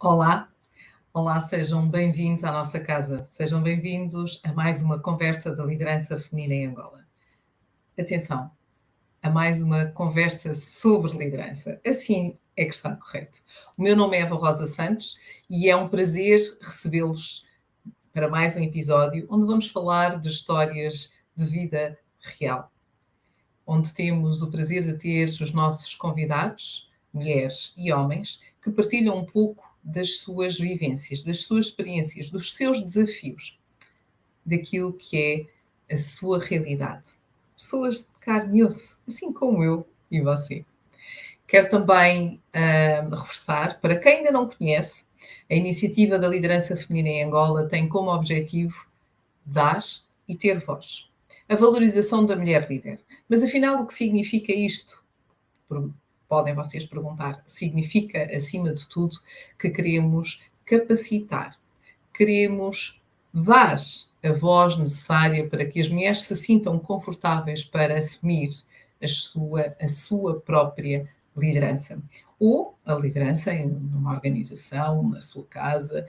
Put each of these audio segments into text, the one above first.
Olá, olá, sejam bem-vindos à nossa casa. Sejam bem-vindos a mais uma conversa da liderança feminina em Angola. Atenção, a mais uma conversa sobre liderança. Assim é que está correto. O meu nome é Eva Rosa Santos e é um prazer recebê-los para mais um episódio onde vamos falar de histórias de vida real, onde temos o prazer de ter os nossos convidados, mulheres e homens, que partilham um pouco das suas vivências, das suas experiências, dos seus desafios, daquilo que é a sua realidade. Pessoas de carne e osso, assim como eu e você. Quero também reforçar, para quem ainda não conhece, a iniciativa da liderança feminina em Angola tem como objetivo dar e ter voz. A valorização da mulher líder. Mas afinal, o que significa isto? Podem vocês perguntar. Significa, acima de tudo, que queremos capacitar, queremos dar a voz necessária para que as mulheres se sintam confortáveis para assumir a sua própria liderança. Ou a liderança numa organização, na sua casa,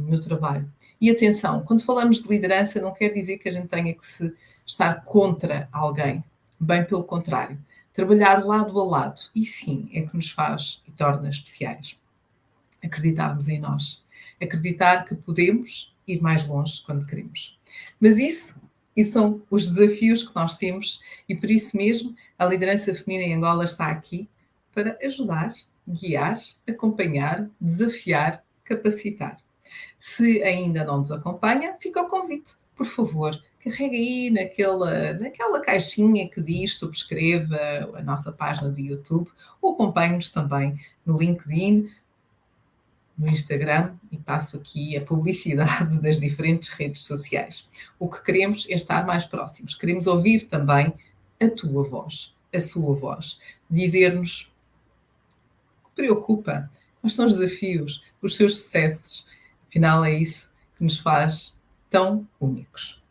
no trabalho. E atenção, quando falamos de liderança, não quer dizer que a gente tenha que se estar contra alguém. Bem pelo contrário. Trabalhar lado a lado. E sim, é que nos faz e torna especiais. Acreditarmos em nós. Acreditar que podemos ir mais longe quando queremos. Mas isso são os desafios que nós temos e por isso mesmo a liderança feminina em Angola está aqui para ajudar, guiar, acompanhar, desafiar, capacitar. Se ainda não nos acompanha, fica o convite, por favor, carregue aí naquela caixinha que diz subscreva a nossa página do YouTube ou acompanhe-nos também no LinkedIn, no Instagram e passo aqui a publicidade das diferentes redes sociais. O que queremos é estar mais próximos. Queremos ouvir também a tua voz, a sua voz. Dizer-nos o que preocupa, quais são os desafios, os seus sucessos. Afinal, é isso que nos faz tão únicos.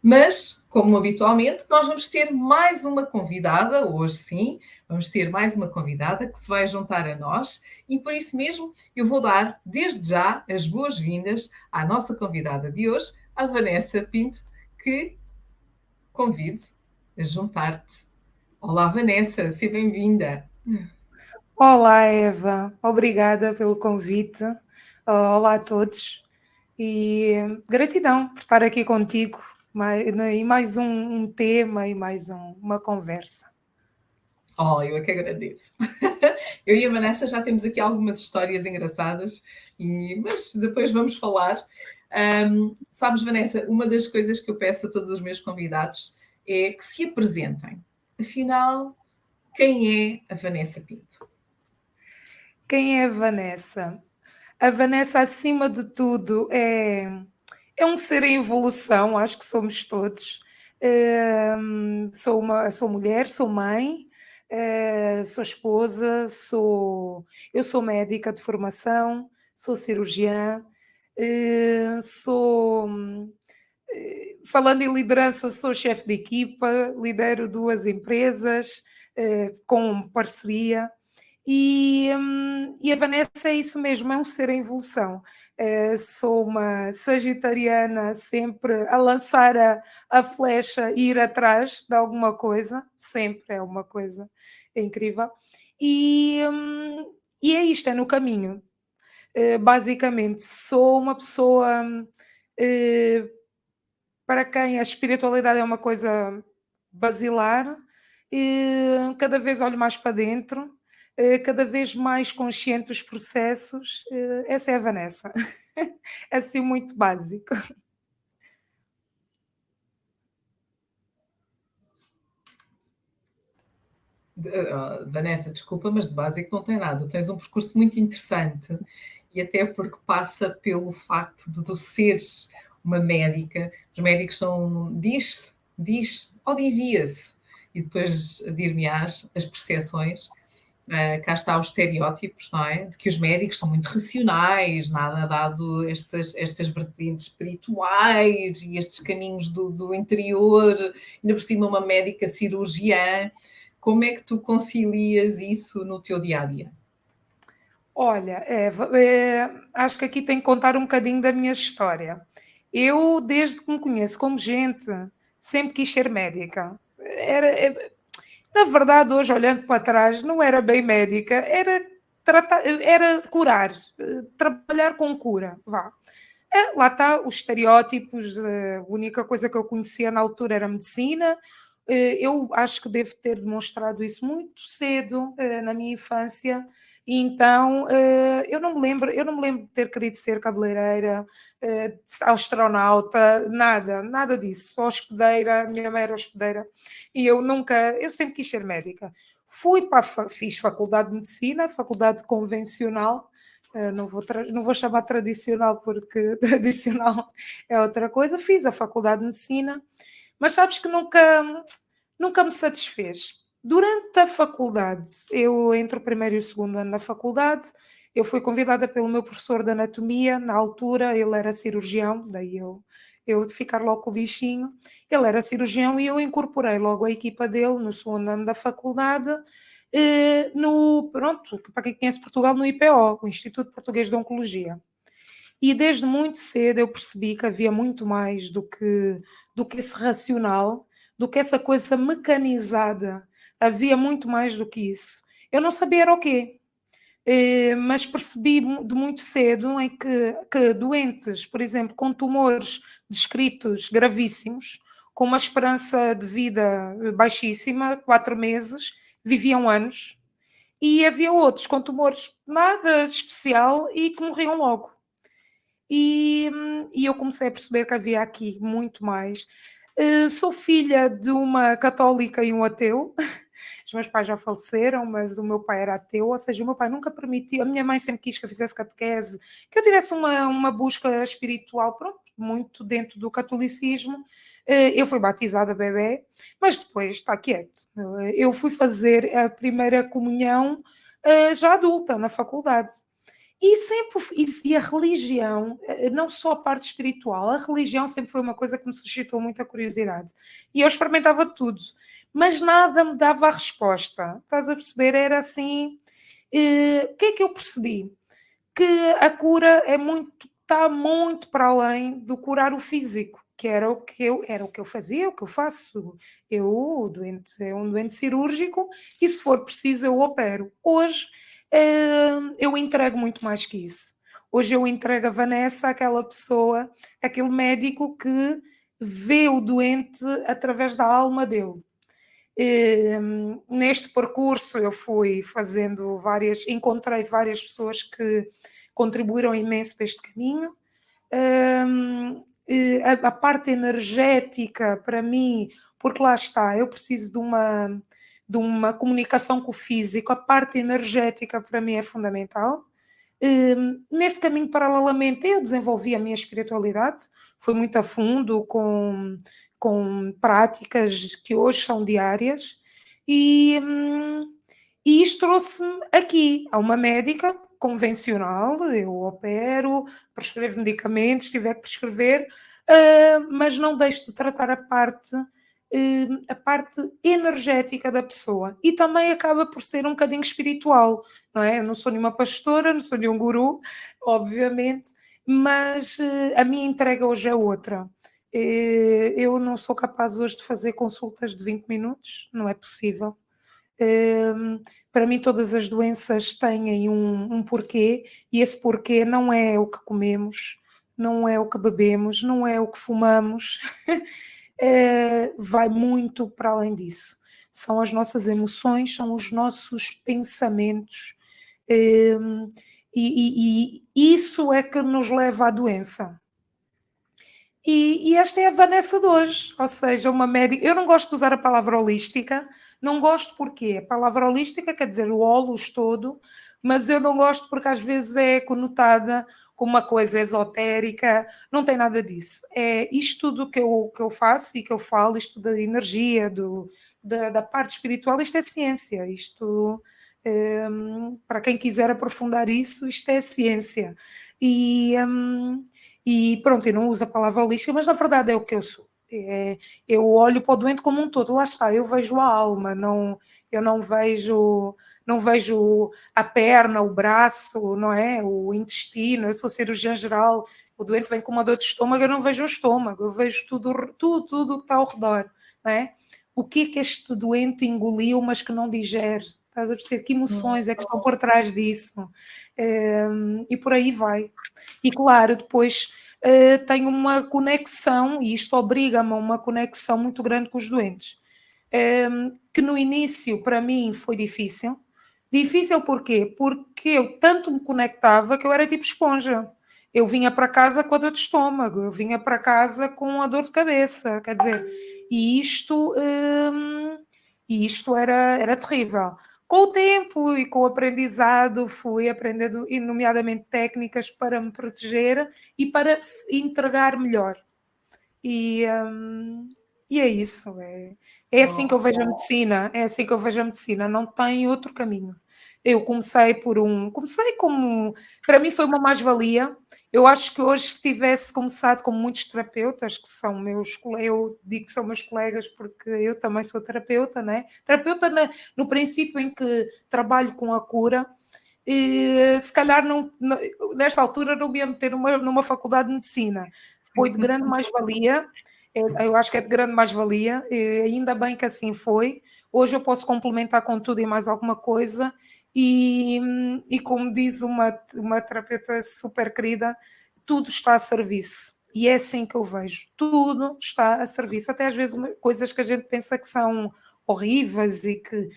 Mas, como habitualmente, nós vamos ter mais uma convidada, hoje sim, vamos ter mais uma convidada que se vai juntar a nós e por isso mesmo eu vou dar, desde já, as boas-vindas à nossa convidada de hoje, a Vanessa Pinto, que convido a juntar-te. Olá, Vanessa, seja bem-vinda. Olá, Eva. Obrigada pelo convite. Olá a todos e gratidão por estar aqui contigo e mais um tema e mais uma conversa. Oh, eu é que agradeço. Eu e a Vanessa já temos aqui algumas histórias engraçadas, mas depois vamos falar. Sabes, Vanessa, uma das coisas que eu peço a todos os meus convidados é que se apresentem. Afinal, quem é a Vanessa Pinto? Quem é a Vanessa? A Vanessa, acima de tudo, é um ser em evolução, acho que somos todos. Sou mulher, sou mãe, sou esposa, eu sou médica de formação, sou cirurgiã, falando em liderança, sou chefe de equipa, lidero 2 empresas com parceria. E a Vanessa é isso mesmo, é um ser em evolução. Sou uma sagitariana sempre a lançar a flecha e ir atrás de alguma coisa, sempre é uma coisa incrível. E é isto, é no caminho. Basicamente, sou uma pessoa para quem a espiritualidade é uma coisa basilar, cada vez olho mais para dentro, cada vez mais consciente dos processos. Essa é a Vanessa. É assim muito básico. Vanessa, desculpa, mas de básico não tem nada. Tens um percurso muito interessante e até porque passa pelo facto de tu seres uma médica. Os médicos são, ou dizia-se, e depois dir-me-ás as percepções. Cá está os estereótipos, não é? De que os médicos são muito racionais, nada dado estas vertentes espirituais e estes caminhos do interior, ainda por cima uma médica cirurgiã. Como é que tu concilias isso no teu dia-a-dia? Olha, acho que aqui tem que contar um bocadinho da minha história. Eu, desde que me conheço como gente, sempre quis ser médica. Na verdade, hoje, olhando para trás, não era bem médica, era curar, trabalhar com cura, vá. Lá está, os estereótipos, a única coisa que eu conhecia na altura era medicina. Eu acho que devo ter demonstrado isso muito cedo, na minha infância, e então eu não me lembro de ter querido ser cabeleireira, astronauta, nada disso, só hospedeira, a minha mãe era hospedeira, e eu sempre quis ser médica. Fiz faculdade de medicina, faculdade convencional, não vou chamar tradicional porque tradicional é outra coisa. Fiz a faculdade de medicina, mas sabes que nunca me satisfez. Durante a faculdade, eu entre o primeiro e o segundo ano da faculdade, eu fui convidada pelo meu professor de anatomia, na altura ele era cirurgião, daí eu de ficar logo com o bichinho, ele era cirurgião e eu incorporei logo a equipa dele no segundo ano da faculdade, pronto, para quem conhece Portugal, no IPO, o Instituto Português de Oncologia. E desde muito cedo eu percebi que havia muito mais do que esse racional, do que essa coisa mecanizada. Havia muito mais do que isso. Eu não sabia era o quê, mas percebi de muito cedo em que doentes, por exemplo, com tumores descritos gravíssimos, com uma esperança de vida baixíssima, 4 meses, viviam anos, e havia outros com tumores nada especial e que morriam logo. E eu comecei a perceber que havia aqui muito mais. Sou filha de uma católica e um ateu. Os meus pais já faleceram, mas o meu pai era ateu, ou seja, o meu pai nunca permitiu. A minha mãe sempre quis que eu fizesse catequese, que eu tivesse uma busca espiritual, pronto, muito dentro do catolicismo. Eu fui batizada bebê, mas depois está quieto. Eu fui fazer a primeira comunhão já adulta, na faculdade. E sempre, e a religião, não só a parte espiritual, a religião sempre foi uma coisa que me suscitou muita curiosidade. E eu experimentava tudo, mas nada me dava a resposta. Estás a perceber? Era assim. O que é que eu percebi? Que a cura está muito para além do curar o físico, que era o que eu fazia, o que eu faço. O doente é um doente cirúrgico e se for preciso eu opero. Hoje eu entrego muito mais que isso. Hoje eu entrego a Vanessa, aquela pessoa, aquele médico que vê o doente através da alma dele. Neste percurso eu fui encontrei várias pessoas que contribuíram imenso para este caminho. A parte energética para mim, porque lá está, eu preciso de uma comunicação com o físico, a parte energética para mim é fundamental. Nesse caminho, paralelamente, eu desenvolvi a minha espiritualidade, fui muito a fundo com práticas que hoje são diárias, e isto trouxe-me aqui a uma médica convencional. Eu opero, prescrevo medicamentos, se tiver que prescrever, mas não deixo de tratar a parte energética da pessoa, e também acaba por ser um bocadinho espiritual, não é? Eu não sou nenhuma pastora, não sou nenhum guru, obviamente, mas a minha entrega hoje é outra. Eu não sou capaz hoje de fazer consultas de 20 minutos, não é possível. Para mim todas as doenças têm um porquê, e esse porquê não é o que comemos, não é o que bebemos, não é o que fumamos, vai muito para além disso. São as nossas emoções, são os nossos pensamentos, e isso é que nos leva à doença. E esta é a Vanessa de hoje, ou seja, uma médica. Eu não gosto de usar a palavra holística, não gosto porque a palavra holística quer dizer o holos todo, mas eu não gosto porque às vezes é conotada como uma coisa esotérica, não tem nada disso. É isto tudo que eu faço e que eu falo, isto da energia, da parte espiritual, isto é ciência, isto. Para quem quiser aprofundar isso, isto é ciência. E pronto, eu não uso a palavra holística, mas na verdade é o que eu sou. Eu olho para o doente como um todo, lá está, eu vejo a alma, eu não vejo a perna, o braço, não é? O intestino, eu sou cirurgiã geral, o doente vem com uma dor de estômago, eu não vejo o estômago, eu vejo tudo que está ao redor, não é? O que é que este doente engoliu, mas que não digere? Estás a perceber? Que emoções é que estão por trás disso? E por aí vai. E claro, depois tenho uma conexão, e isto obriga-me a uma conexão muito grande com os doentes, que no início para mim foi difícil. Difícil porquê? Porque eu tanto me conectava que eu era tipo esponja. Eu vinha para casa com a dor de estômago, eu vinha para casa com a dor de cabeça, quer dizer, e isto era terrível. Com o tempo e com o aprendizado, fui aprendendo, e nomeadamente técnicas para me proteger e para entregar melhor. E, e é isso. É assim que eu vejo a medicina. É assim que eu vejo a medicina. Não tem outro caminho. Eu comecei como, para mim foi uma mais-valia. Eu acho que hoje, se tivesse começado como muitos terapeutas, que são meus colegas, eu digo que são meus colegas porque eu também sou terapeuta, né? Terapeuta no princípio em que trabalho com a cura, e se calhar nesta altura não me ia meter numa faculdade de medicina. Foi de grande mais-valia, eu acho que é de grande mais-valia, ainda bem que assim foi. Hoje eu posso complementar com tudo e mais alguma coisa, e como diz uma terapeuta super querida, tudo está a serviço. E é assim que eu vejo, tudo está a serviço, até às vezes coisas que a gente pensa que são horríveis e que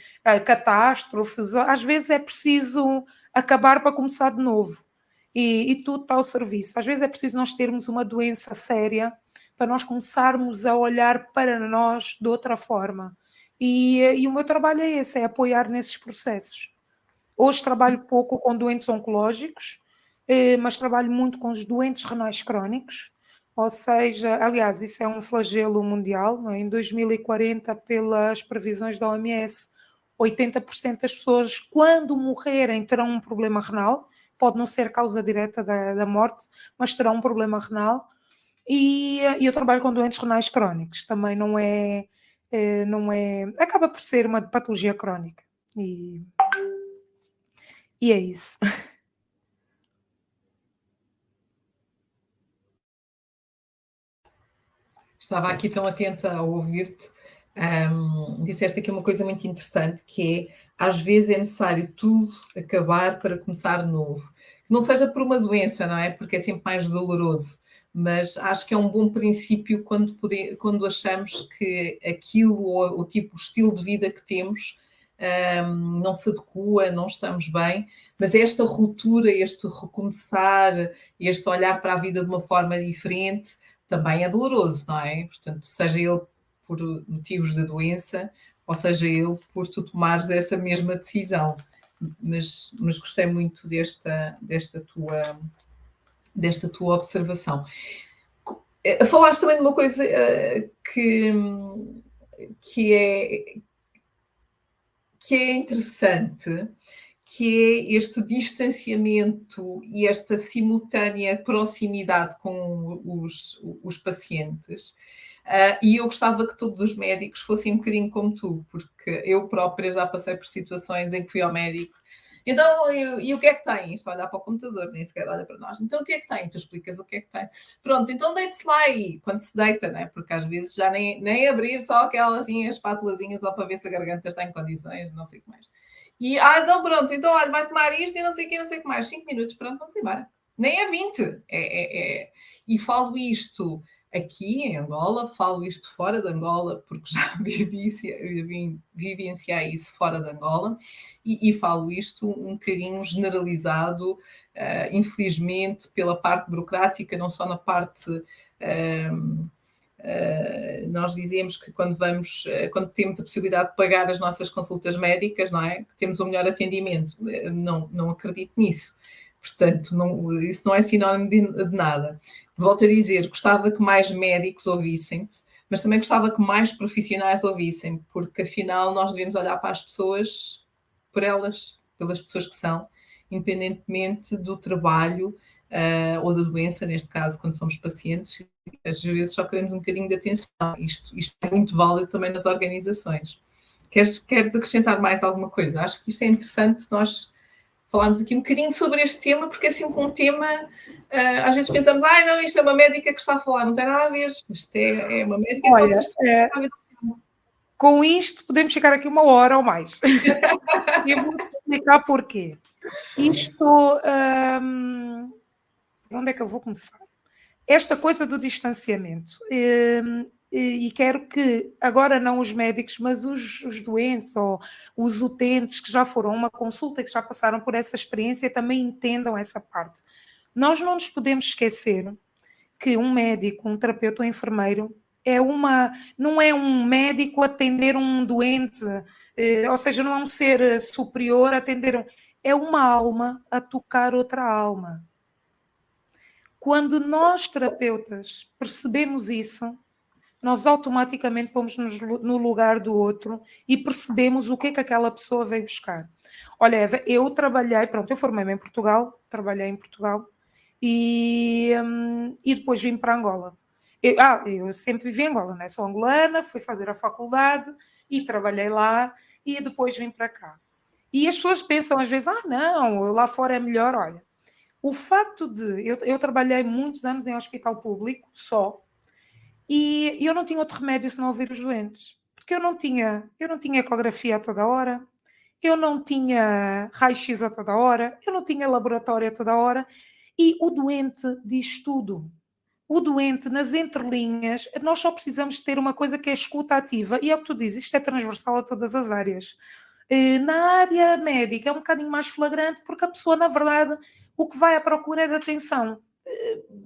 catástrofes, às vezes é preciso acabar para começar de novo. E tudo está ao serviço. Às vezes é preciso nós termos uma doença séria para nós começarmos a olhar para nós de outra forma. E o meu trabalho é esse, é apoiar nesses processos. Hoje trabalho pouco com doentes oncológicos, mas trabalho muito com os doentes renais crónicos, ou seja, aliás, isso é um flagelo mundial, não é? Em 2040, pelas previsões da OMS, 80% das pessoas, quando morrerem, terão um problema renal, pode não ser causa direta da morte, mas terão um problema renal, e eu trabalho com doentes renais crónicos, também não é, acaba por ser uma patologia crónica, e é isso. Estava aqui tão atenta a ouvir-te. Disseste aqui uma coisa muito interessante, que é, às vezes é necessário tudo acabar para começar novo. Que não seja por uma doença, não é? Porque é sempre mais doloroso. Mas acho que é um bom princípio quando achamos que aquilo ou o tipo, o estilo de vida que temos não se adequa, não estamos bem. Mas esta ruptura, este recomeçar, este olhar para a vida de uma forma diferente, também é doloroso, não é? Portanto, seja ele por motivos de doença, ou seja ele por tu tomares essa mesma decisão. Mas gostei muito desta tua observação. Falaste também de uma coisa que é interessante, que é este distanciamento e esta simultânea proximidade com os pacientes. E eu gostava que todos os médicos fossem um bocadinho como tu, porque eu própria já passei por situações em que fui ao médico. Então, e o que é que tem? Isto olhar para o computador, nem sequer olha para nós. Então, o que é que tem? Tu explicas o que é que tem. Pronto, então deite-se lá e quando se deita, né? Porque às vezes já nem abrir só aquelas assim, as espátulazinhas só para ver se a garganta está em condições, não sei o que mais. E, então pronto, então olha, vai tomar isto e não sei o que, não sei o que mais. 5 minutos, pronto, vamos embora. Nem é 20. E falo isto aqui em Angola, falo isto fora de Angola, porque já vivenciei isso fora de Angola, e falo isto um bocadinho generalizado, infelizmente, pela parte burocrática, não só na parte... nós dizemos que quando temos a possibilidade de pagar as nossas consultas médicas, não é? Que temos um melhor atendimento. Não acredito nisso. Portanto, isso não é sinónimo de nada. Volto a dizer, gostava que mais médicos ouvissem-te, mas também gostava que mais profissionais ouvissem, porque afinal nós devemos olhar para as pessoas por elas, pelas pessoas que são, independentemente do trabalho ou da doença, neste caso, quando somos pacientes, às vezes só queremos um bocadinho de atenção. Isto é muito válido também nas organizações. Queres acrescentar mais alguma coisa? Acho que isto é interessante nós falarmos aqui um bocadinho sobre este tema, porque é assim um tema, às vezes pensamos, não, isto é uma médica que está a falar, não tem nada a ver, isto é uma médica que pode ser com isto podemos ficar aqui 1 hora ou mais. Eu vou explicar porquê. Isto, por onde é que eu vou começar? Esta coisa do distanciamento, e quero que, agora não os médicos, mas os doentes ou os utentes que já foram a uma consulta, que já passaram por essa experiência, também entendam essa parte. Nós não nos podemos esquecer que um médico, um terapeuta ou um enfermeiro não é um médico atender um doente, ou seja, não é um ser superior a atender é uma alma a tocar outra alma. Quando nós, terapeutas, percebemos isso, nós automaticamente pomos-nos no lugar do outro e percebemos o que é que aquela pessoa veio buscar. Olha, Eva, eu formei-me em Portugal, trabalhei em Portugal e depois vim para Angola. Eu sempre vivi em Angola, né? Sou angolana, fui fazer a faculdade e trabalhei lá e depois vim para cá. E as pessoas pensam às vezes, não, lá fora é melhor. Olha, o facto de... Eu trabalhei muitos anos em hospital público, só, e eu não tinha outro remédio senão ouvir os doentes. Porque eu não tinha ecografia a toda hora, eu não tinha raio-x a toda hora, eu não tinha laboratório a toda hora, e o doente diz tudo. O doente, nas entrelinhas, nós só precisamos ter uma coisa que é escuta ativa, e é o que tu dizes, isto é transversal a todas as áreas. Na área médica é um bocadinho mais flagrante, porque a pessoa, na verdade, o que vai à procura é de atenção.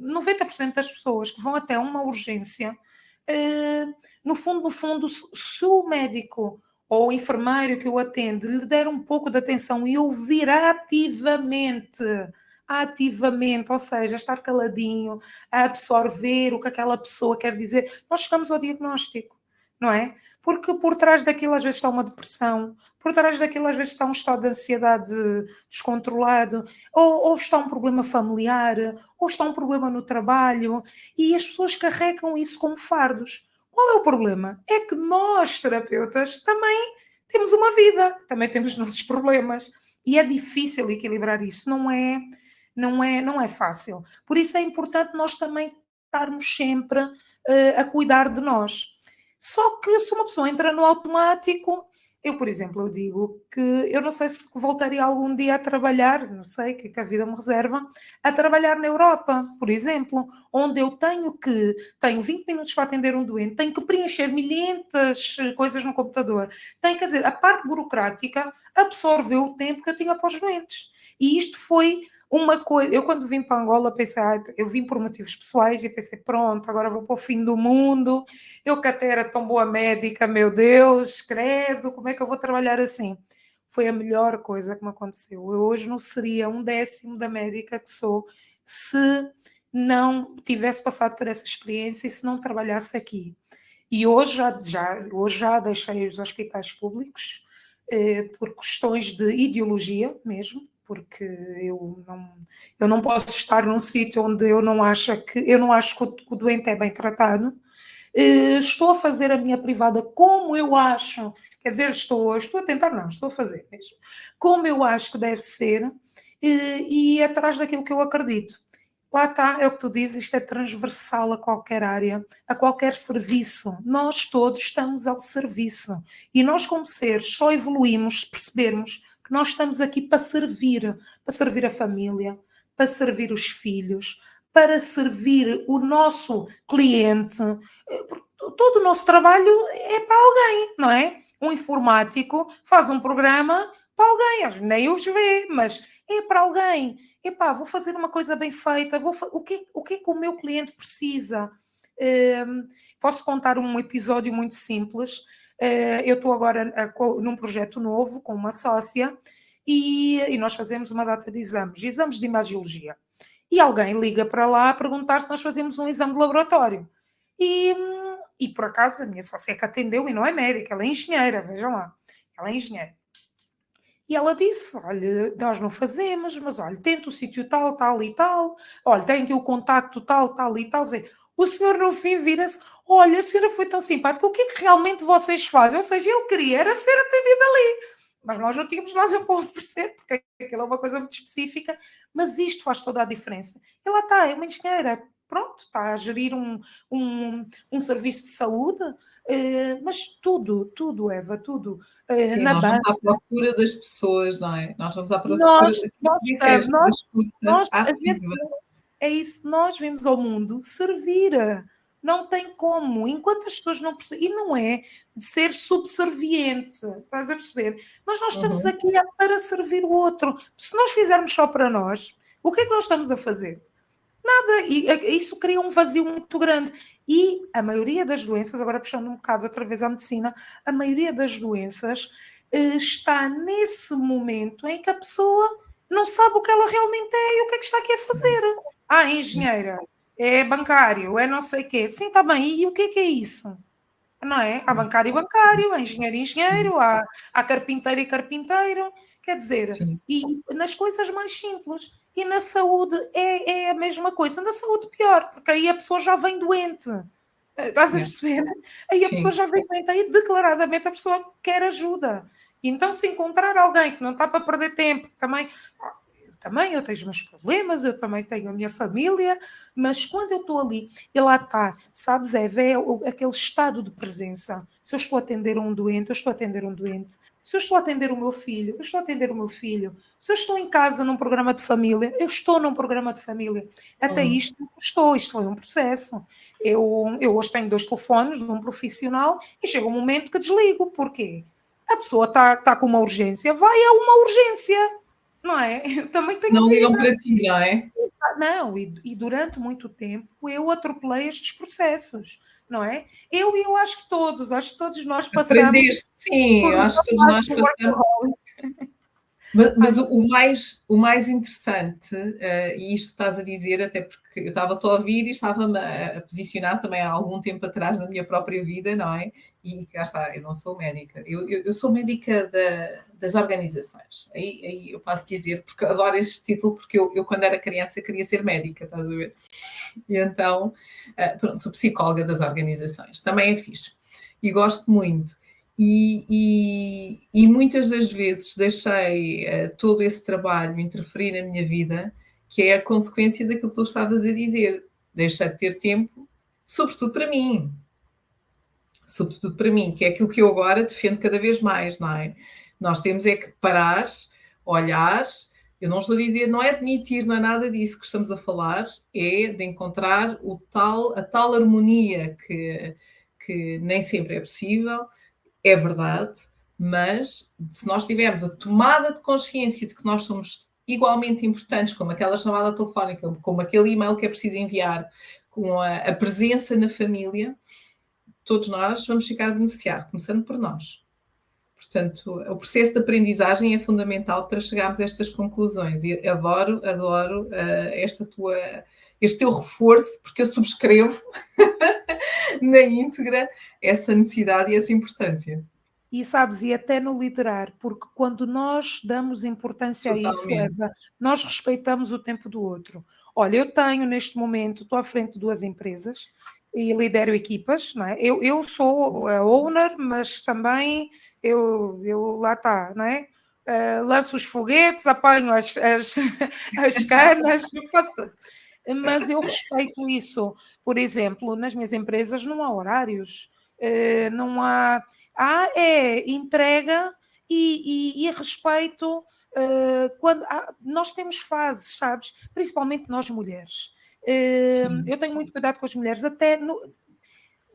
90% das pessoas que vão até uma urgência, no fundo, se o médico ou o enfermeiro que o atende lhe der um pouco de atenção e ouvir ativamente, ou seja, estar caladinho, a absorver o que aquela pessoa quer dizer, nós chegamos ao diagnóstico, não é? Porque por trás daquilo às vezes está uma depressão, por trás daquilo às vezes está um estado de ansiedade descontrolado, ou está um problema familiar, ou está um problema no trabalho, e as pessoas carregam isso como fardos. Qual é o problema? É que nós, terapeutas, também temos uma vida, também temos os nossos problemas, e é difícil equilibrar isso, não é fácil. Por isso é importante nós também estarmos sempre a cuidar de nós. Só que se uma pessoa entra no automático, eu, por exemplo, eu digo que eu não sei se voltaria algum dia a trabalhar, não sei, que a vida me reserva, a trabalhar na Europa, por exemplo, onde eu tenho 20 minutos para atender um doente, tenho que preencher milhentas coisas no computador, quer dizer, a parte burocrática absorveu o tempo que eu tinha para os doentes. E isto foi uma coisa, eu quando vim para Angola pensei, eu vim por motivos pessoais e pensei, pronto, agora vou para o fim do mundo, eu que até era tão boa médica, meu Deus, credo, como é que eu vou trabalhar assim? Foi a melhor coisa que me aconteceu. Eu hoje não seria 1/10 da médica que sou se não tivesse passado por essa experiência e se não trabalhasse aqui. E hoje já deixei os hospitais públicos por questões de ideologia mesmo, porque eu não posso estar num sítio onde eu não acho que o doente é bem tratado. Estou a fazer a minha privada como eu acho, quer dizer, estou a tentar, não, estou a fazer mesmo, como eu acho que deve ser, e atrás daquilo que eu acredito. Lá está, é o que tu dizes, isto é transversal a qualquer área, a qualquer serviço. Nós todos estamos ao serviço. E nós, como seres, só evoluímos se percebermos que nós estamos aqui para servir a família, para servir os filhos, para servir o nosso cliente. Todo o nosso trabalho é para alguém, não é? Um informático faz um programa para alguém, nem os vê, mas é para alguém. Epá, vou fazer uma coisa bem feita, o que é que o meu cliente precisa? Posso contar um episódio muito simples. Eu estou agora num projeto novo com uma sócia e nós fazemos uma data de exames de imagiologia. E alguém liga para lá a perguntar se nós fazemos um exame de laboratório. E por acaso a minha sócia que atendeu, e não é médica, ela é engenheira, vejam lá, ela é engenheira. E ela disse: olha, nós não fazemos, mas olha, tenta o sítio tal, tal e tal, olha, tem aqui o contacto tal, tal e tal. O senhor no fim vira-se: olha, a senhora foi tão simpática, o que é que realmente vocês fazem? Ou seja, ele queria era ser atendido ali, mas nós não tínhamos nada para oferecer, porque aquilo é uma coisa muito específica, mas isto faz toda a diferença. E lá está, é uma engenheira, pronto, está a gerir um serviço de saúde, mas tudo, Eva, tudo. Sim, Na nós vamos banca, à procura das pessoas, não é? Nós vamos à procura nós, daquilo nós, que disseste, da escuta nós, a gente, ativa. é isso, nós vimos ao mundo servir. Não tem como, enquanto as pessoas não percebem, e não é de ser subserviente, estás a perceber? Mas nós estamos Uhum. aqui para servir o outro. Se nós fizermos só para nós, o que é que nós estamos a fazer? Nada, e isso cria um vazio muito grande. E a maioria das doenças, agora puxando um bocado outra vez à medicina, a maioria das doenças está nesse momento em que a pessoa não sabe o que ela realmente é e o que é que está aqui a fazer. Ah, engenheira, é bancário, é não sei o quê. Sim, está bem, e o que é isso? Não é? Há bancário e bancário, há engenheiro e engenheiro, há carpinteiro e carpinteiro, quer dizer, Sim, e nas coisas mais simples. E na saúde é a mesma coisa, na saúde pior, porque aí a pessoa já vem doente. Estás a yeah, perceber? Aí a pessoa sim. já vem doente, aí declaradamente a pessoa quer ajuda. Então, se encontrar alguém que não está para perder tempo, também eu tenho os meus problemas, eu também tenho a minha família, mas quando eu estou ali, e lá está, sabes, é aquele estado de presença. Se eu estou a atender um doente, eu estou a atender um doente. Se eu estou a atender o meu filho, eu estou a atender o meu filho. Se eu estou em casa num programa de família, eu estou num programa de família. Até Uhum. isto foi um processo. Eu hoje tenho 2 telefones de um profissional e chega um momento que desligo. Porquê? A pessoa está com uma urgência, vai a uma urgência. Não é? Eu também tenho Não ligam vida. para ti, não é? Não, e durante muito tempo eu atropelei estes processos, não é? Eu acho que todos nós passamos Aprendeste, sim, por eu uma acho que todos fase nós de passamos. workaholic. Mas Ai, o mais interessante, e isto estás a dizer, até porque eu estava a ouvir e estava-me a posicionar também há algum tempo atrás na minha própria vida, não é? E cá está, eu não sou médica, eu sou médica das organizações. Aí eu posso dizer, porque adoro este título, porque eu quando era criança queria ser médica, estás a ver? E então, pronto, sou psicóloga das organizações, também é fixe. E gosto muito. E muitas das vezes deixei todo esse trabalho interferir na minha vida, que é a consequência daquilo que tu estavas a dizer. Deixei de ter tempo, sobretudo para mim. Sobretudo para mim, que é aquilo que eu agora defendo cada vez mais, não é? Nós temos é que parar, olhar. Eu não estou a dizer, não é admitir, não é nada disso que estamos a falar, é de encontrar a tal harmonia que nem sempre é possível, é verdade, mas se nós tivermos a tomada de consciência de que nós somos igualmente importantes, como aquela chamada telefónica, como aquele e-mail que é preciso enviar, com a presença na família, todos nós vamos ficar a beneficiar, começando por nós. Portanto, o processo de aprendizagem é fundamental para chegarmos a estas conclusões. E adoro este teu reforço, porque eu subscrevo na íntegra essa necessidade e essa importância. e sabes, e até no liderar, porque quando nós damos importância a isso, Totalmente. Eva, nós respeitamos o tempo do outro. Olha, eu tenho neste momento, estou à frente de 2 empresas e lidero equipas, não é? Eu sou a owner, mas também eu lá está, não é? Lanço os foguetes, apanho as canas, eu faço tudo. Mas eu respeito isso. Por exemplo, nas minhas empresas não há horários, não há. É entrega e respeito. Quando nós temos fases, sabes? Principalmente nós mulheres. Sim. Eu tenho muito cuidado com as mulheres, até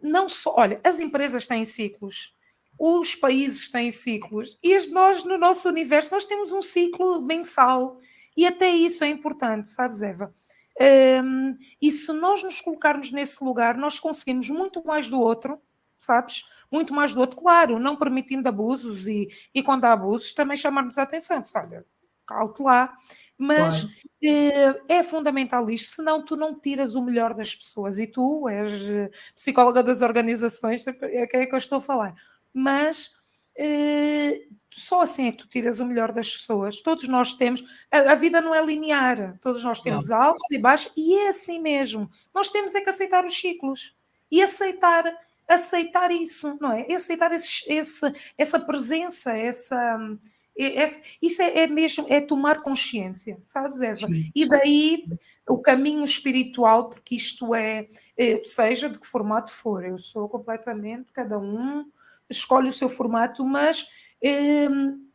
não só. Olha, as empresas têm ciclos, os países têm ciclos, e nós, no nosso universo, nós temos um ciclo mensal, e até isso é importante, sabes, Eva? E se nós nos colocarmos nesse lugar, nós conseguimos muito mais do outro, sabes? Muito mais do outro, claro, não permitindo abusos e quando há abusos, também chamarmos a atenção. Olha, cautelar, mas Claro. é fundamental isto, senão tu não tiras o melhor das pessoas e tu és psicóloga das organizações, é quem é que eu estou a falar. Mas só assim é que tu tiras o melhor das pessoas. Todos nós temos, a vida não é linear, todos nós temos altos e baixos, e é assim mesmo. Nós temos é que aceitar os ciclos e aceitar isso, não é? E aceitar essa presença, isso é mesmo, é tomar consciência, sabes, Eva? E daí o caminho espiritual, porque isto seja de que formato for, eu sou completamente, cada um escolhe o seu formato, mas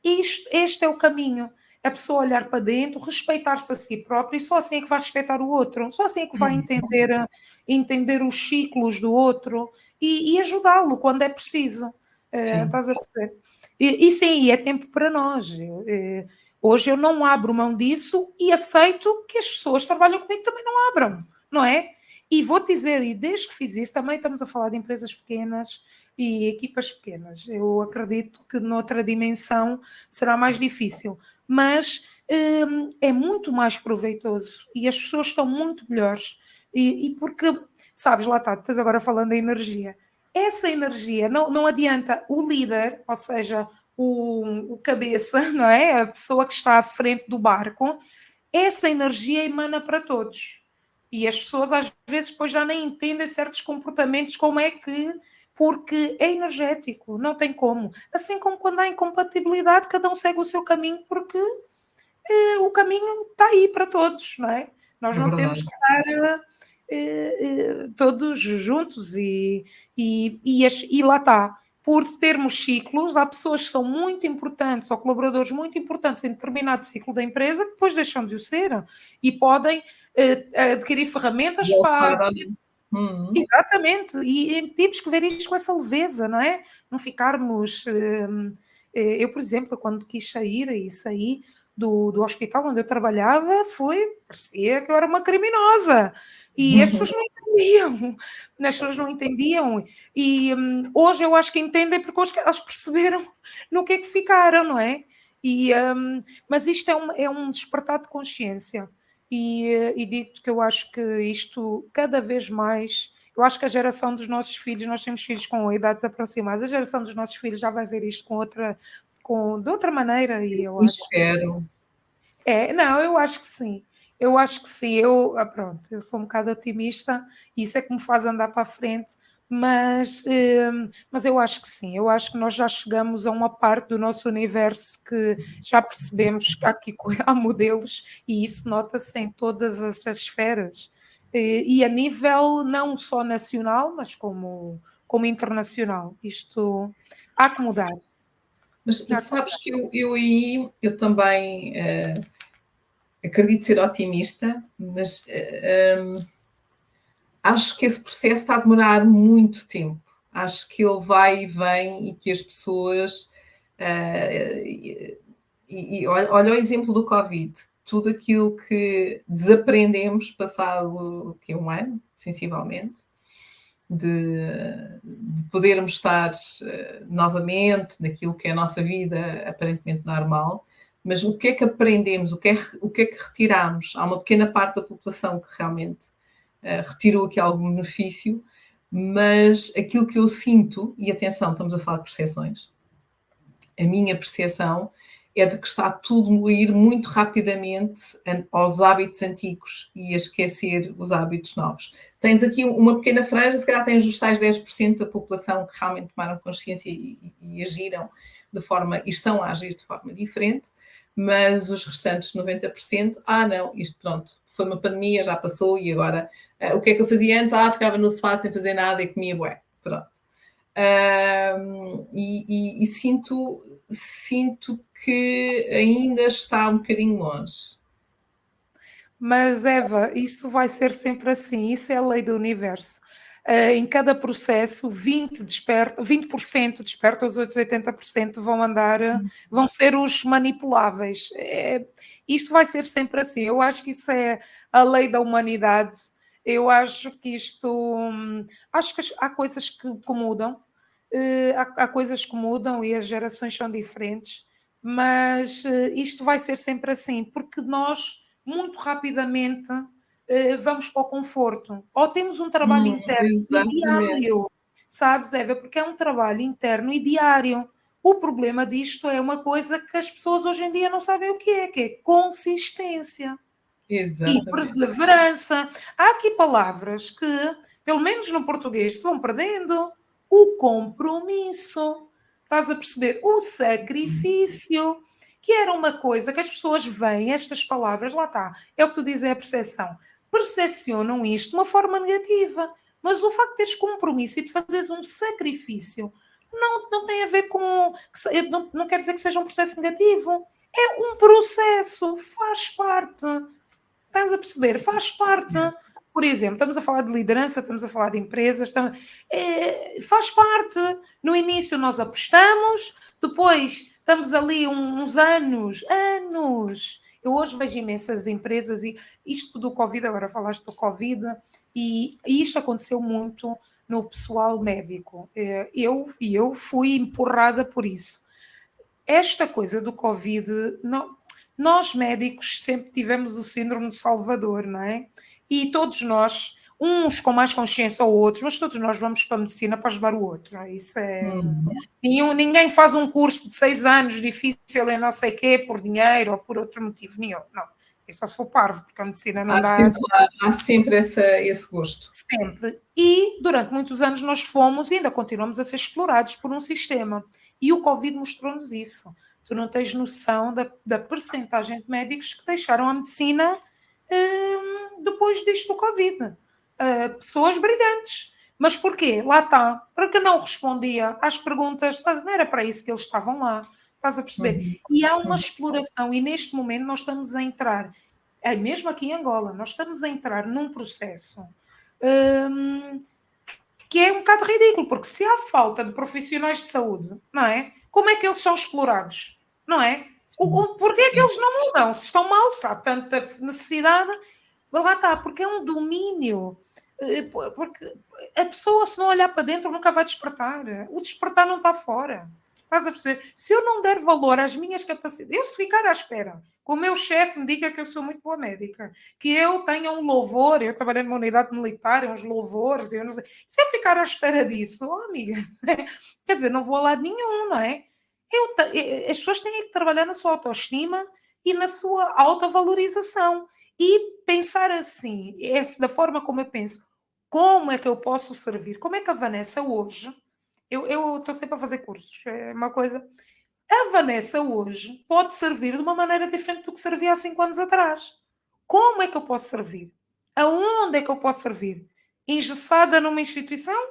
este é o caminho. A pessoa olhar para dentro, respeitar-se a si próprio, e só assim é que vai respeitar o outro, só assim é que vai entender os ciclos do outro e ajudá-lo quando é preciso. Estás a perceber? E sim, é tempo para nós. Hoje eu não abro mão disso e aceito que as pessoas que trabalham comigo também não abram, não é? E vou-te dizer, e desde que fiz isso, também estamos a falar de empresas pequenas e equipas pequenas. Eu acredito que noutra dimensão será mais difícil, mas é muito mais proveitoso e as pessoas estão muito melhores. E porque, sabes, lá está, depois agora falando da energia, essa energia não adianta o líder, ou seja, o cabeça, não é? A pessoa que está à frente do barco, essa energia emana para todos. E as pessoas às vezes depois já nem entendem certos comportamentos, porque é energético, não tem como. Assim como quando há incompatibilidade, cada um segue o seu caminho, porque o caminho está aí para todos, não é? Nós não temos que estar todos juntos e lá está. Por termos ciclos, há pessoas que são muito importantes ou colaboradores muito importantes em determinado ciclo da empresa que depois deixam de o ser e podem adquirir ferramentas para... Exatamente, e temos que ver isto com essa leveza, não é? Não ficarmos... eu, por exemplo, quando quis sair do hospital onde eu trabalhava, parecia que eu era uma criminosa. E as pessoas não entendiam. As pessoas não entendiam. E hoje eu acho que entendem porque hoje elas perceberam no que é que ficaram, não é? Mas isto é um despertar de consciência. E digo-te que eu acho que isto, cada vez mais... Eu acho que a geração dos nossos filhos, nós temos filhos com idades aproximadas, a geração dos nossos filhos já vai ver isto de outra maneira. E eu espero. Não, eu acho que sim. Eu acho que sim. Pronto, eu sou um bocado otimista e isso é que me faz andar para a frente, mas eu acho que sim. Eu acho que nós já chegamos a uma parte do nosso universo que já percebemos que há modelos e isso nota-se em todas as esferas. E a nível não só nacional, mas como internacional. Isto há que mudar. Mas sabes que eu também acredito ser otimista, mas acho que esse processo está a demorar muito tempo. Acho que ele vai e vem e que as pessoas... olha o exemplo do Covid. Tudo aquilo que desaprendemos passado um ano, sensivelmente, de podermos estar novamente naquilo que é a nossa vida aparentemente normal, mas o que é que aprendemos, o que é que retiramos? Há uma pequena parte da população que realmente retirou aqui algum benefício, mas aquilo que eu sinto, e atenção, estamos a falar de percepções, a minha percepção é de que está tudo a ir muito rapidamente aos hábitos antigos e a esquecer os hábitos novos. Tens aqui uma pequena franja, se calhar tens os tais 10% da população que realmente tomaram consciência e agiram e estão a agir de forma diferente, mas os restantes 90%, não, isto pronto, foi uma pandemia, já passou e agora o que é que eu fazia antes? Ficava no sofá sem fazer nada e comia bué, pronto. E sinto que ainda está um bocadinho longe. Mas, Eva, isso vai ser sempre assim, isso é a lei do universo. Em cada processo, 20% desperta, os outros 80% vão ser os manipuláveis. Isto vai ser sempre assim. Eu acho que isso é a lei da humanidade. Eu acho que acho que há coisas que mudam, há coisas que mudam e as gerações são diferentes, mas isto vai ser sempre assim, porque nós, muito rapidamente, vamos para o conforto. Ou temos um trabalho interno e diário, sabes, Eva? Porque é um trabalho interno e diário. O problema disto é uma coisa que as pessoas hoje em dia não sabem o que é consistência. E Exatamente. perseverança. Há aqui palavras que, pelo menos no português, se vão perdendo. O compromisso. Estás a perceber? O sacrifício. Que era uma coisa que as pessoas veem, estas palavras, lá está. É o que tu dizes, é a percepção. Percepcionam isto de uma forma negativa. Mas o facto de teres compromisso e de fazeres um sacrifício não tem a ver com... Não quer dizer que seja um processo negativo. É um processo, faz parte. Estás a perceber? Faz parte. Por exemplo, estamos a falar de liderança, estamos a falar de empresas, faz parte. No início nós apostamos, depois estamos ali uns anos. Eu hoje vejo imensas empresas e isto do Covid, agora falaste do Covid, e isto aconteceu muito no pessoal médico. Eu fui empurrada por isso. Esta coisa do Covid, nós médicos sempre tivemos o síndrome do Salvador, não é? E todos nós, uns com mais consciência ou outros, mas todos nós vamos para a medicina para ajudar o outro. Não é? Isso é... Ninguém faz um curso de 6 anos difícil em não sei quê, por dinheiro ou por outro motivo nenhum. Não, é só se for parvo, porque a medicina não dá... Há sempre esse gosto. Sempre. E durante muitos anos nós fomos e ainda continuamos a ser explorados por um sistema. E o Covid mostrou-nos isso. Tu não tens noção da percentagem de médicos que deixaram a medicina depois disto do Covid. Pessoas brilhantes. Mas porquê? Lá está. Porque não respondia às perguntas. Não era para isso que eles estavam lá. Estás a perceber? E há uma exploração. E neste momento nós estamos a entrar, mesmo aqui em Angola, nós estamos a entrar num processo que é um bocado ridículo. Porque se há falta de profissionais de saúde, não é? Como é que eles são explorados? Não é? Porquê é que eles não mudam? Se estão mal, se há tanta necessidade, lá está, porque é um domínio. Porque a pessoa, se não olhar para dentro, nunca vai despertar. O despertar não está fora. Estás a perceber? Se eu não der valor às minhas capacidades, eu se ficar à espera, que o meu chefe me diga que eu sou muito boa médica, que eu tenha um louvor, eu trabalhei numa unidade militar, uns louvores, eu não sei. Se eu ficar à espera disso, amiga, quer dizer, não vou a lado nenhum, não é? As pessoas têm que trabalhar na sua autoestima e na sua autovalorização. E pensar assim, da forma como eu penso, como é que eu posso servir? Como é que a Vanessa hoje... Eu estou sempre a fazer cursos, é uma coisa... A Vanessa hoje pode servir de uma maneira diferente do que servia há 5 anos atrás. Como é que eu posso servir? Aonde é que eu posso servir? Engessada numa instituição?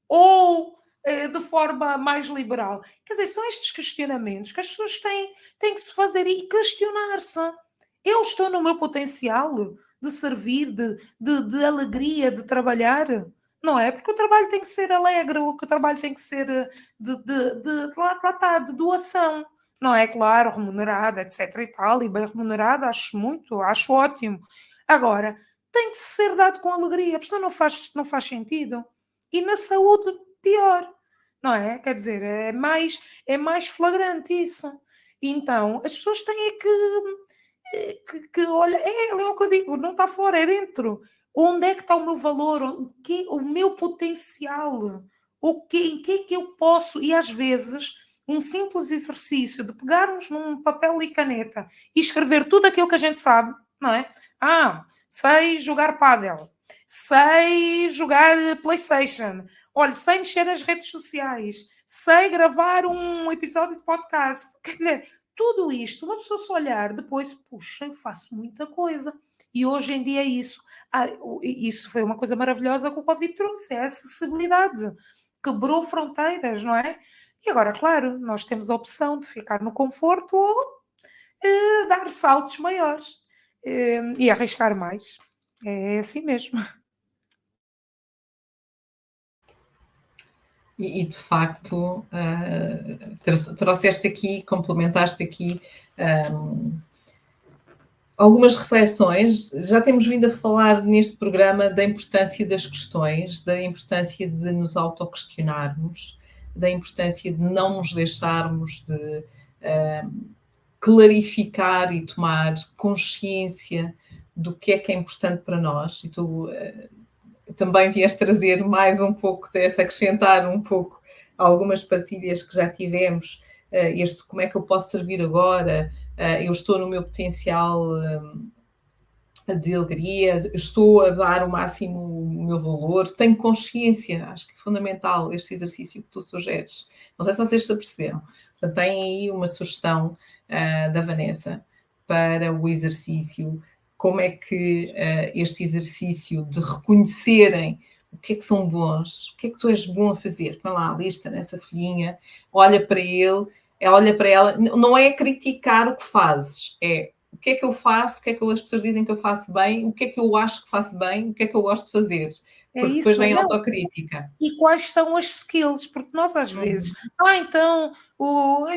Ou de forma mais liberal? Quer dizer, são estes questionamentos que as pessoas têm que se fazer e questionar-se. Eu estou no meu potencial de servir, de alegria, de trabalhar? Não é? Porque o trabalho tem que ser alegre, o trabalho tem que ser de doação. Não é? Claro, remunerada, etc. e tal, e bem remunerada, acho ótimo. Agora, tem que ser dado com alegria, porque senão não faz sentido. E na saúde, pior. Não é? Quer dizer, é mais flagrante isso. Então, as pessoas têm que olha, é o que eu digo, não está fora, é dentro. Onde é que está o meu valor? O meu potencial? Em que é que eu posso? E às vezes, um simples exercício de pegarmos num papel e caneta e escrever tudo aquilo que a gente sabe, não é? Sei jogar pádel, sei jogar PlayStation, olha, sei mexer nas redes sociais, sei gravar um episódio de podcast. Quer dizer, tudo isto, uma pessoa se olhar depois, puxa, eu faço muita coisa. E hoje em dia é isso. Isso foi uma coisa maravilhosa que o Covid trouxe, é a acessibilidade. Quebrou fronteiras, não é? E agora, claro, nós temos a opção de ficar no conforto ou dar saltos maiores e arriscar mais. É assim mesmo. E de facto, trouxeste aqui, complementaste aqui algumas reflexões. Já temos vindo a falar neste programa da importância das questões, da importância de nos autoquestionarmos, da importância de não nos deixarmos de clarificar e tomar consciência do que é importante para nós. E tu também vieste trazer mais um pouco dessa, acrescentar um pouco algumas partilhas que já tivemos como é que eu posso servir agora, eu estou no meu potencial de alegria, estou a dar o máximo o meu valor, tenho consciência, acho que é fundamental este exercício que tu sugeres. Não sei se vocês se aperceberam. Portanto, tem aí uma sugestão da Vanessa para o exercício, como é que este exercício de reconhecerem o que é que são bons, o que é que tu és bom a fazer, põe lá a lista nessa folhinha, olha para ele, olha para ela, não é criticar o que fazes, é o que é que eu faço, o que é que as pessoas dizem que eu faço bem, o que é que eu acho que faço bem, o que é que eu gosto de fazer. É Porque depois isso, vem a não. autocrítica. E quais são as skills? Porque nós às vezes, então,